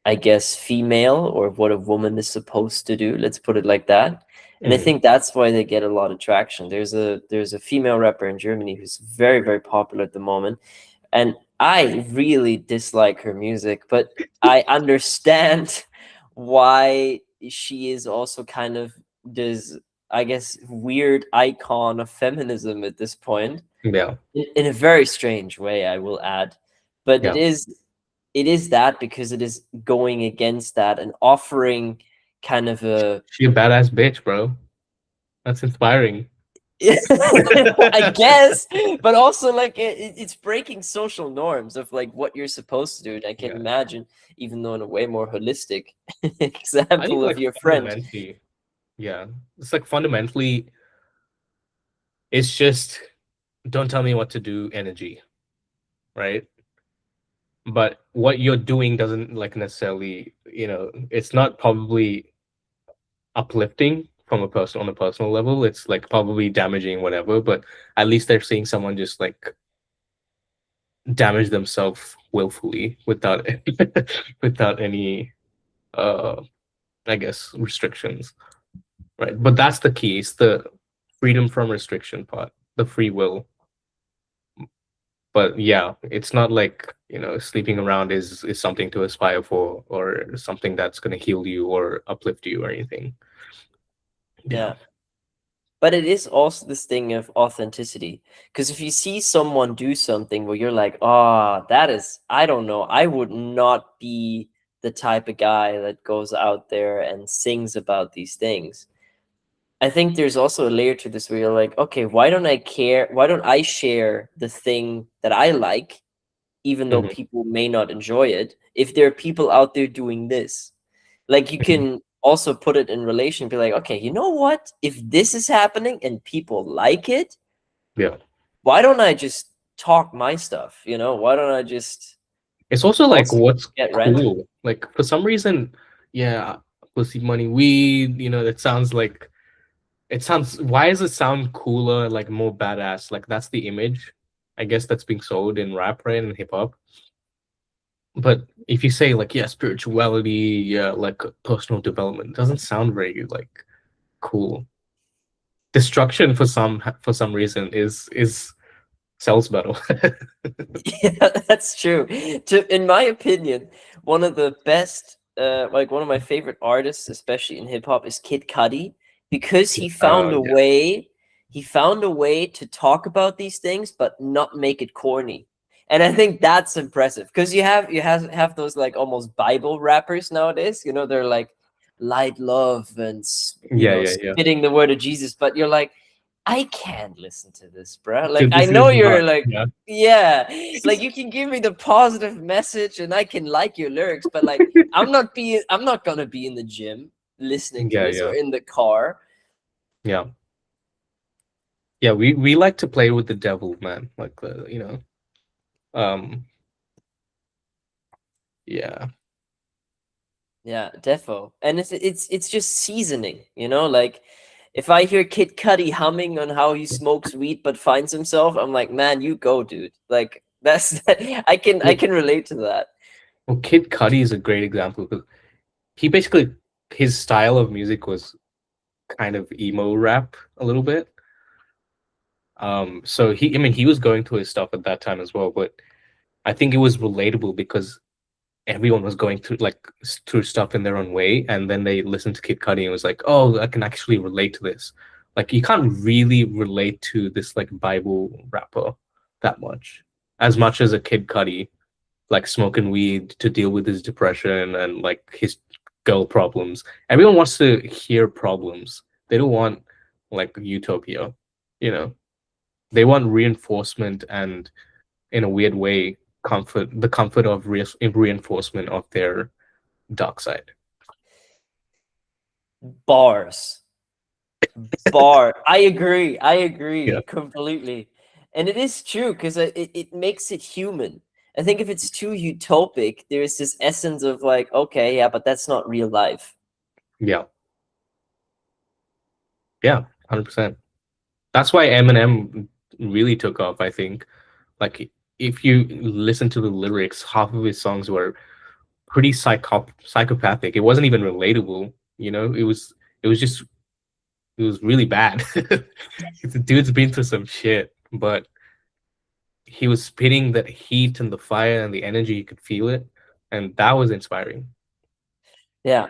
I guess, female, or what a woman is supposed to do. Let's put it like that. And I mm, think that's why they get a lot of traction. There's a female rapper in Germany who's very, very popular at the moment. And I really dislike her music, but I understand why she is also kind of this, I guess, weird icon of feminism at this point yeah, in a very strange way, I will add. But yeah. it is that because it is going against that and offering kind of a She a badass bitch, bro. That's inspiring. I guess, but also like it's breaking social norms of like what you're supposed to do. And I can Yeah. imagine, even though in a way more holistic I think example of like your friend. fundamentally, yeah. It's like fundamentally, it's just don't tell me what to do energy, right? But what you're doing doesn't like necessarily, it's not probably uplifting from a person on a personal level. It's like probably damaging whatever, but at least they're seeing someone just like damage themselves willfully without without any uh I guess restrictions. Right. But that's the key. It's the freedom from restriction part, the free will. But yeah, it's not like, sleeping around is something to aspire for or something that's gonna heal you or uplift you or anything. Yeah. Yeah. But it is also this thing of authenticity. Because if you see someone do something where you're like, oh, that is, I don't know, I would not be the type of guy that goes out there and sings about these things. I think there's also a layer to this where you're like, okay, why don't I care? Why don't I share the thing that I like, even though Mhm, people may not enjoy it, if there are people out there doing this? Like you mhm. can also put it in relation, be like, okay, you know what? If this is happening and people like it, Yeah. why don't I just talk my stuff? Why don't I just It's also like also what's get rented? cool. Like for some reason, yeah, pussy money, weed, that sounds like why does it sound cooler, like more badass? Like that's the image, I guess, that's being sold in rap, right, and hip hop. But if you say like, yeah, spirituality, yeah, like personal development, it doesn't sound very like cool. Destruction for some reason is sells better. Yeah, that's true. In my opinion, one of the best, like one of my favorite artists, especially in hip hop, is Kid Cudi, because he found a Yeah, way. He found a way to talk about these things, but not make it corny. And I think that's impressive because you have those like almost Bible rappers nowadays. You know, they're like light love and yeah, yeah, yeah. spitting the word of Jesus, but you're like, I can't listen to this, bro. Like Dude, I this know is you're not. like, Yeah, yeah, like you can give me the positive message and I can like your lyrics, but like I'm not gonna be in the gym listening to yeah, this yeah, or in the car. yeah, yeah. We like to play with the devil, man. Like um, yeah, Yeah, defo. And it's just seasoning, you know, like if I hear Kid Cudi humming on how he smokes weed but finds himself, I'm like, man, you go, dude. Like that's I well, can relate to that. well, Kid Cudi is a great example because he basically his style of music was kind of emo rap a little bit. So I mean, he was going through his stuff at that time as well, but I think it was relatable because everyone was going through through stuff in their own way, and then they listened to Kid Cudi and was like, "Oh, I can actually relate to this." Like you can't really relate to this like Bible rapper that much as a Kid Cudi, like smoking weed to deal with his depression and like his girl problems. Everyone wants to hear problems. They don't want like utopia, you know. They want reinforcement and in a weird way the comfort of reinforcement of their dark side. Bars. I agree. I agree Yeah, completely. And it is true because it makes it human. I think if it's too utopic, there's this essence of like, okay, yeah, but that's not real life. yeah, yeah, 100%. That's why Eminem really took off, I think. Like if you listen to the lyrics, half of his songs were pretty psychopathic. It wasn't even relatable, you know? It was really bad. The dude's been through some shit, but he was spitting that heat and the fire and the energy, you could feel it, and that was inspiring. Yeah.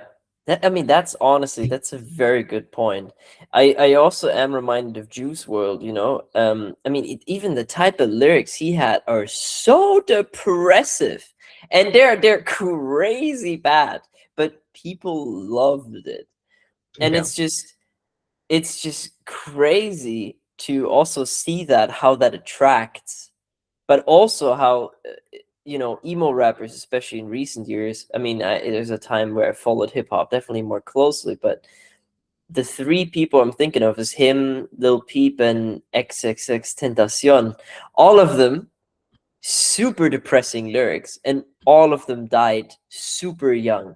I mean, that's honestly, that's a very good point. I also am reminded of Juice World, you know. I mean, even the type of lyrics he had are so depressive, and they're crazy bad, but people loved it. And Yeah. it's just crazy to also see that how that attracts, but also how emo rappers, especially in recent years. I mean, there's a time where I followed hip hop definitely more closely, but the three people I'm thinking of is him, Lil Peep, and XXX Tentacion. All of them super depressing lyrics, and all of them died super young.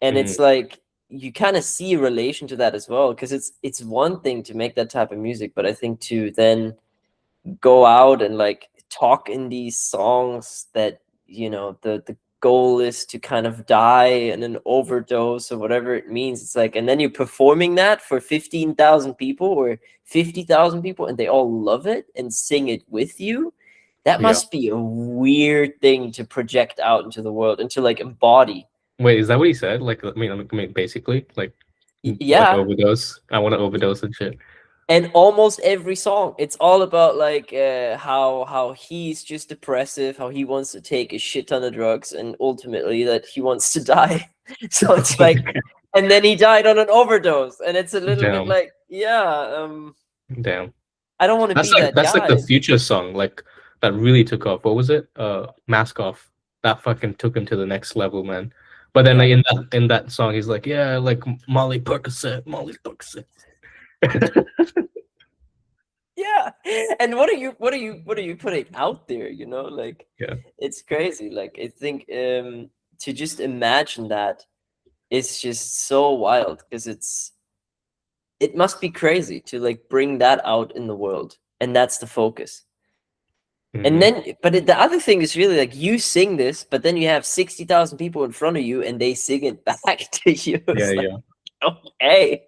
And Mhm. it's like you kind of see a relation to that as well, because it's one thing to make that type of music, but I think to then go out and like talk in these songs that the goal is to kind of die and an overdose or whatever it means. It's like, and then you're performing that for 15,000 people or 50,000 people and they all love it and sing it with you. That Yeah. must be a weird thing to project out into the world and to like embody. Wait, is that what he said? Like, I mean, basically, like Yeah. overdose. I want to overdose and shit. And almost every song, it's all about like how he's just depressive, how he wants to take a shit ton of drugs, and ultimately that he wants to die. So it's like, and then he died on an overdose, and it's a little bit Damn, like, yeah, damn. I don't want to be that That's like the guy. future song, like that really took off. What was it? Mask Off. That fucking took him to the next level, man. But then Yeah, like, in that song, he's like, yeah, like Molly Percocet, Molly Percocet. yeah. And what are you putting out there? You know, like Yeah. it's crazy. Like I think to just imagine that is just so wild because it must be crazy to like bring that out in the world and that's the focus. And Hmm. then but the other thing is really like you sing this but then you have 60,000 people in front of you and they sing it back to you. Yeah, It's like, yeah, okay.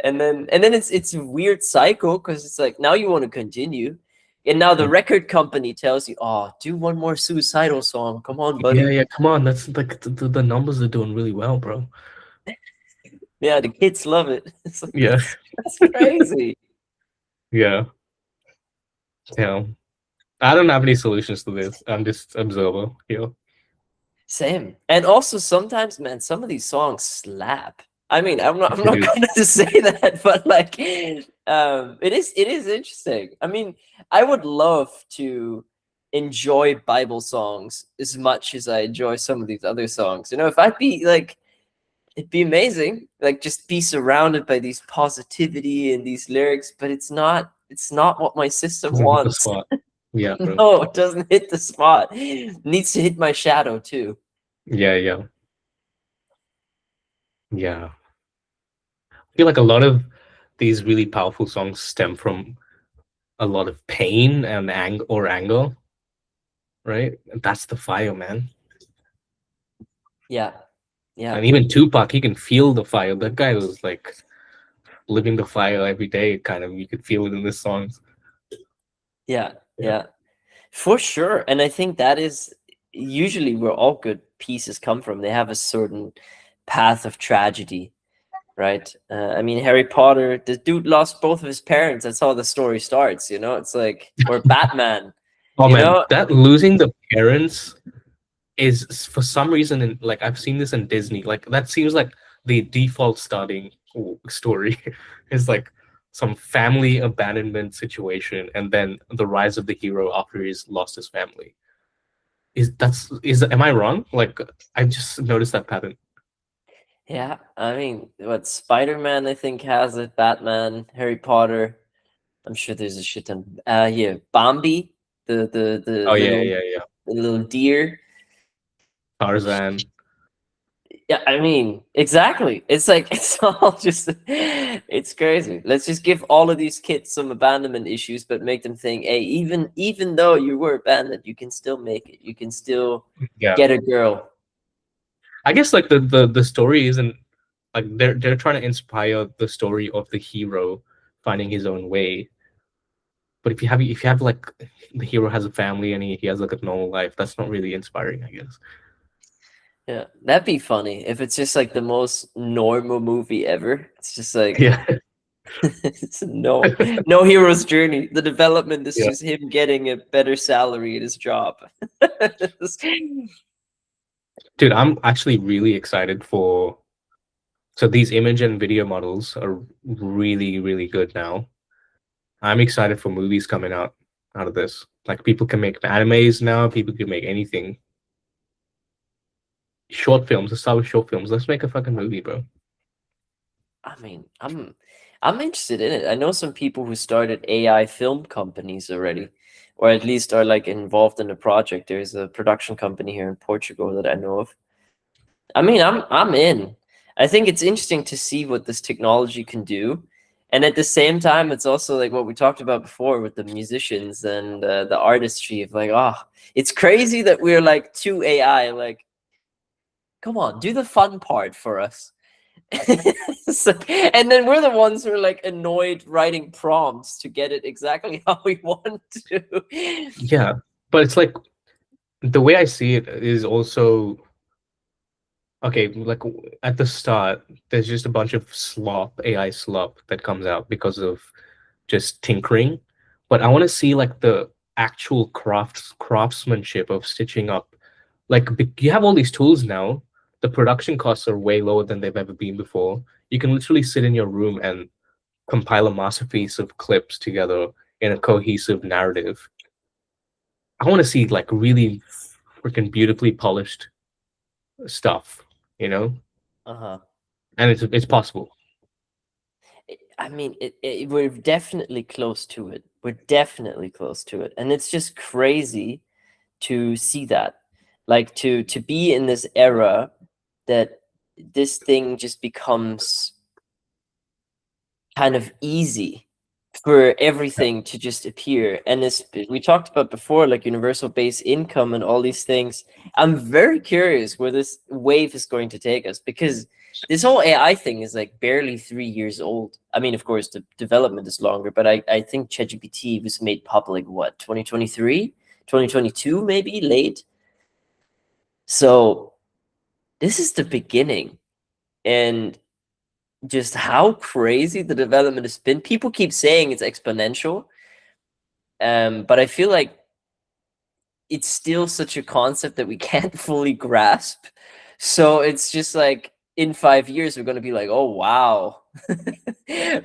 And then it's a weird cycle because it's like now you want to continue And now the Mm. record company tells you, "Oh, do one more suicidal song. Come on, Yeah, buddy." yeah, come on. That's like the numbers are doing really well, bro. Yeah, the kids love it. It's like Yeah, that's crazy. yeah, yeah. I don't have any solutions to this. I'm just observer here. Same. And also sometimes, man, some of these songs slap. I mean, I'm not Dude, gonna say that, but like it is interesting. I mean, I would love to enjoy Bible songs as much as I enjoy some of these other songs. You know, if I'd be like it'd be amazing, like just be surrounded by these positivity and these lyrics, but it's not what my system doesn't hit the wants. spot. Yeah, bro. No, it doesn't hit the spot. It needs to hit my shadow too. Yeah, yeah, yeah. I feel like a lot of these really powerful songs stem from a lot of pain and anger, right? And that's the fire, man. Yeah. Yeah. And even Tupac, he can feel the fire. That guy was like living the fire every day, kind of. You could feel it in his songs. Yeah. Yeah. Yeah. For sure. And I think that is usually where all good pieces come from. They have a certain path of tragedy, right? I mean, Harry Potter, the dude lost both of his parents. That's how the story starts, you know? It's like, or Batman, Oh you man, know? that losing the parents is for some reason in like I've seen this in Disney. Like that seems like the default starting story is like some family abandonment situation, and then the rise of the hero after he's lost his family. Is am I wrong? Like I just noticed that pattern. Yeah. I mean, what Spider-Man, I think, has it, Batman, Harry Potter. I'm sure there's a shit ton. Yeah, Bambi, Oh yeah, yeah, yeah. the little deer. Tarzan. Yeah, I mean, exactly. It's like it's all just it's crazy. Let's just give all of these kids some abandonment issues, but make them think, hey, even though you were abandoned, you can still make it. You can still Yeah. get a girl. I guess like the story isn't like they're trying to inspire the story of the hero finding his own way. But if you have like the hero has a family and he has like a normal life, that's not really inspiring, I guess. Yeah, that'd be funny if it's just like the most normal movie ever. It's just like Yeah. it's no hero's journey. The development is Yeah. just him getting a better salary at his job. Dude, I'm actually really excited for so these image and video models are really, really good now. I'm excited for movies coming out of this. Like people can make animes now, people can make anything. Short films, let's start with short films. Let's make a fucking movie, bro. I mean, I'm interested in it. I know some people who started AI film companies already, or at least are like involved in the project. There's a production company here in Portugal that I know of. I mean, I'm in. I think it's interesting to see what this technology can do. And at the same time, it's also like what we talked about before with the musicians and the artistry of like, oh, it's crazy that we're like too AI. Like, come on, do the fun part for us. And then we're the ones who are like annoyed writing prompts to get it exactly how we want to. Yeah. But it's like the way I see it is also okay, like at the start, there's just a bunch of AI slop that comes out because of just tinkering. But I want to see like the actual craftsmanship of stitching up. Like you have all these tools now. The production costs are way lower than they've ever been before. You can literally sit in your room and compile a masterpiece of clips together in a cohesive narrative. I want to see like really freaking beautifully polished stuff, you know? Uh-huh. And it's possible. I mean, we're definitely close to it. We're definitely close to it. And it's just crazy to see that. Like to be in this era that this thing just becomes kind of easy for everything to just appear. And this we talked about before, like universal base income and all these things. I'm very curious where this wave is going to take us because this whole AI thing is like barely 3 years old. I mean, of course, the development is longer, but I think ChatGPT was made public, what, 2023, 2022, maybe late. So this is the beginning. And just how crazy the development has been. People keep saying it's exponential, but I feel like it's still such a concept that we can't fully grasp. So it's just like in 5 years we're going to be like, oh wow.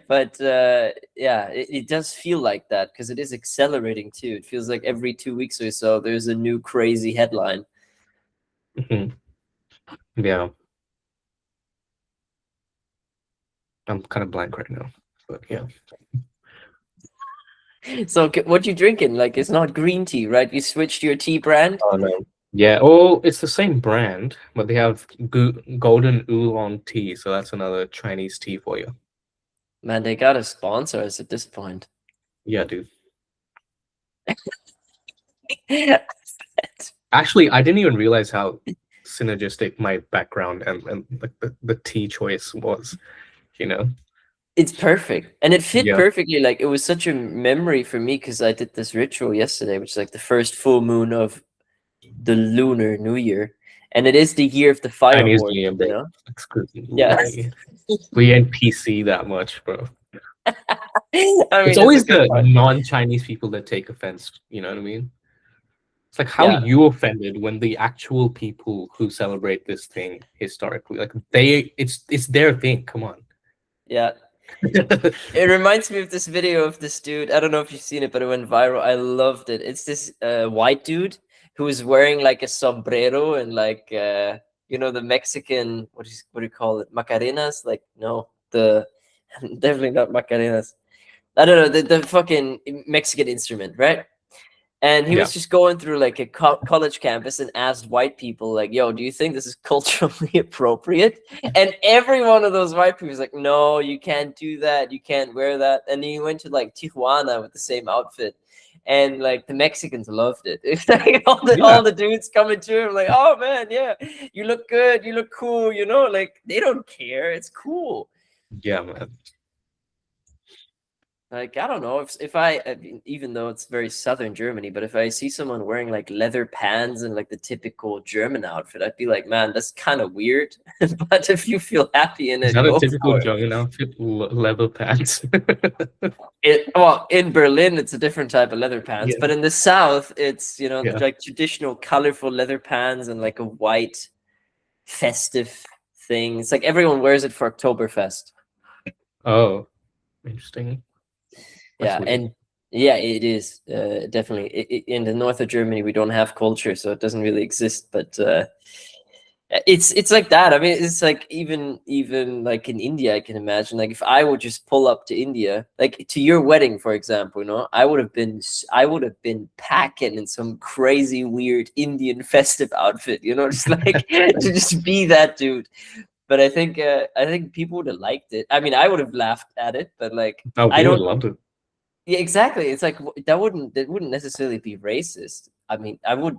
But yeah, it does feel like that because it is accelerating too. It feels like every 2 weeks or so there's a new crazy headline. Yeah, I'm kind of blank right now, but yeah. So what you drinking? Like, it's not green tea, right? You switched your tea brand. Oh no. Yeah. Oh, it's the same brand, but they have golden oolong tea, so that's another Chinese tea for you. Man, they gotta sponsor us at this point. Yeah, dude. Actually, I didn't even realize how synergistic my background and like the tea choice was, you know? It's perfect. And it fit Yeah. perfectly. Like, it was such a memory for me because I did this ritual yesterday, which is like the first full moon of the Lunar New Year. And it is the year of the fire Chinese horse, New Year, you bro. know? Excuse Yeah. me. We ain't PC that much, bro. I It's mean, that's a always good the part. non-Chinese people that take offense, you know what I mean? It's like how Yeah. you offended when the actual people who celebrate this thing historically, like it's their thing. Come on. Yeah. It reminds me of this video of this dude. I don't know if you've seen it, but it went viral. I loved it. It's this white dude who is wearing like a sombrero and like the Mexican, what do you call it? Macarenas? Like, no, the definitely not Macarenas. I don't know, the fucking Mexican instrument, right? And he Yeah. was just going through like a college campus and asked white people, like, yo, do you think this is culturally appropriate? And every one of those white people was like, no, you can't do that. You can't wear that. And he went to like Tijuana with the same outfit. And like the Mexicans loved it. It's like Yeah. all the dudes coming to him, like, oh man, yeah, you look good, you look cool, like they don't care. It's cool. Yeah, man. Like, I don't know I mean, even though it's very southern Germany, but if I see someone wearing like leather pants and like the typical German outfit, I'd be like, man, that's kind of weird. But if you feel happy in Is it, that a go typical for it. German outfit? Leather pants. Well, in Berlin, it's a different type of leather pants, Yeah. but in the south, it's Yeah. like traditional colorful leather pants and like a white festive thing. It's like everyone wears it for Oktoberfest. Oh, interesting. That's Yeah, weird. and yeah, it is definitely in the north of Germany. We don't have culture, so it doesn't really exist. But it's like that. I mean, it's like even like in India, I can imagine. Like if I would just pull up to India, like to your wedding, for example, I would have been packing in some crazy weird Indian festive outfit, just like to just be that dude. But I think people would have liked it. I mean, I would have laughed at it, but like Oh, I we would don't. love to. Yeah, exactly. It's like that wouldn't necessarily be racist. I mean, I would.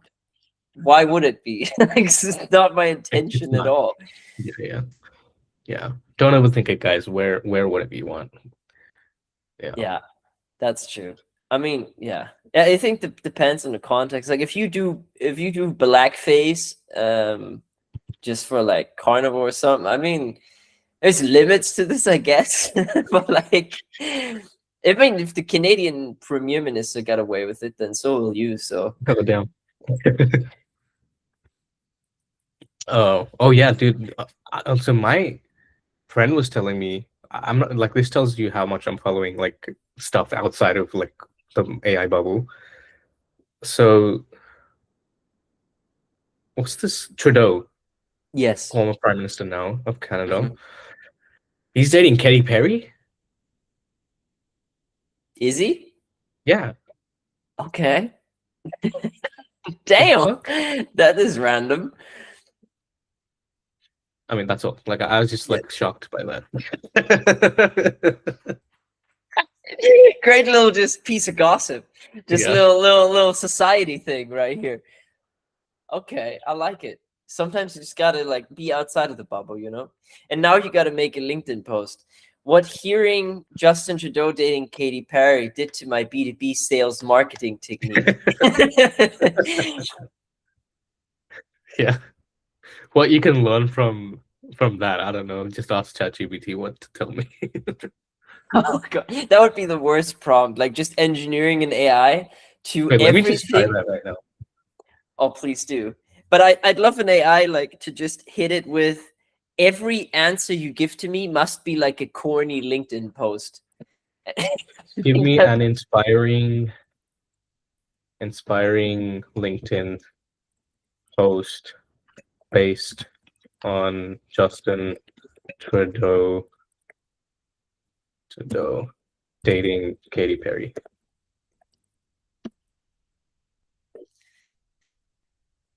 Why would it be? Like, it's not my It's intention at not. all. Yeah, yeah, yeah. Don't overthink it, guys. Wear whatever you want. Yeah. Yeah, that's true. I mean, yeah. I think it depends on the context. Like if you do blackface, just for like carnival or something. I mean, there's limits to this, I guess. But like, if the Canadian Premier Minister got away with it, then so will you. So Cover down. Oh yeah, dude. So my friend was telling me, I'm not like this tells you how much I'm following like stuff outside of like the AI bubble. So what's this Trudeau, yes. former prime minister now of Canada? Mhm. He's dating Katy Perry. Is he? Yeah. Okay. The Damn. fuck? That is random. I mean, that's all. Like, I was just Yeah. like shocked by that. Great little just piece of gossip. Just Yeah. little society thing right here. Okay, I like it. Sometimes you just gotta like be outside of the bubble, you know. And now you gotta make a LinkedIn post. What hearing Justin Trudeau dating Katy Perry did to my B2B sales marketing technique. Yeah. What you can learn from that, I don't know. Just ask ChatGPT what to tell me. Oh god, that would be the worst prompt. Like just engineering an AI to Wait, let me just try everything. that right now. Oh, please do. But I'd love an AI like to just hit it with every answer you give to me must be like a corny LinkedIn post. Give me an inspiring LinkedIn post based on Justin Trudeau dating Katy Perry.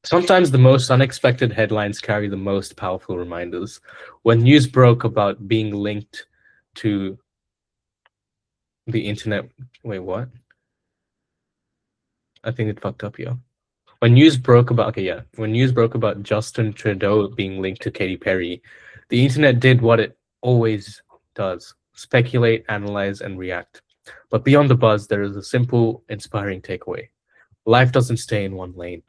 Sometimes the most unexpected headlines carry the most powerful reminders. When news broke about being linked to the internet, wait, what? I think it fucked up here. When news broke about Justin Trudeau being linked to Katy Perry, the internet did what it always does: speculate, analyze, and react. But beyond the buzz, there is a simple, inspiring takeaway. Life doesn't stay in one lane.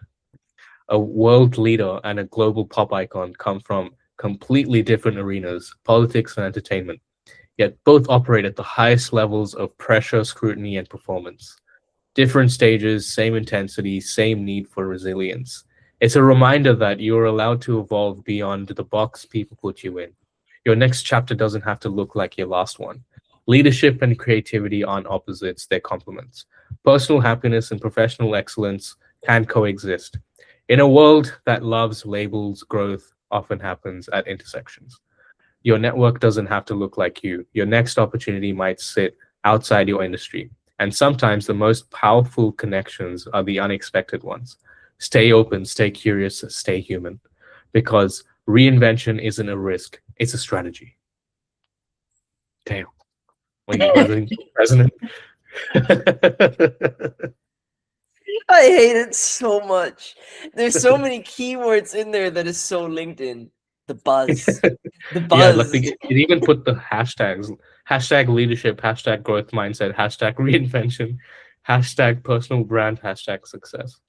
A world leader and a global pop icon come from completely different arenas, politics and entertainment, yet both operate at the highest levels of pressure, scrutiny, and performance. Different stages, same intensity, same need for resilience. It's a reminder that you're allowed to evolve beyond the box people put you in. Your next chapter doesn't have to look like your last one. Leadership and creativity aren't opposites, they're complements. Personal happiness and professional excellence can coexist. In a world that loves labels, growth often happens at intersections. Your network doesn't have to look like you. Your next opportunity might sit outside your industry. And sometimes the most powerful connections are the unexpected ones. Stay open, stay curious, stay human. Because reinvention isn't a risk, it's a strategy. Damn. When you're president. I hate it so much. There's so many keywords in there that is so LinkedIn. The buzz. The Yeah, like buzz. it even put the hashtags: hashtag leadership, hashtag growth mindset, hashtag reinvention, hashtag personal brand, hashtag success.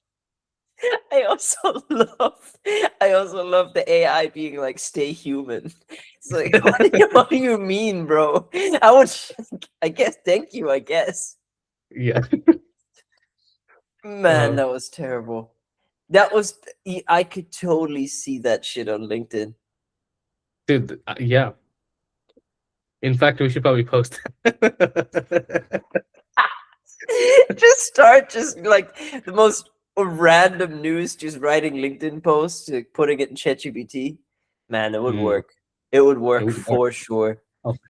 I also love the AI being like stay human. It's like what do you mean, bro? I guess thank you, I guess. Yeah. Man, that was terrible. That was I could totally see that shit on LinkedIn. Dude, yeah. In fact, we should probably post it. Just start just like the most random news, just writing LinkedIn posts, like, putting it in ChatGPT. Man, it would Mm, work. It would it work would work. for sure. I'll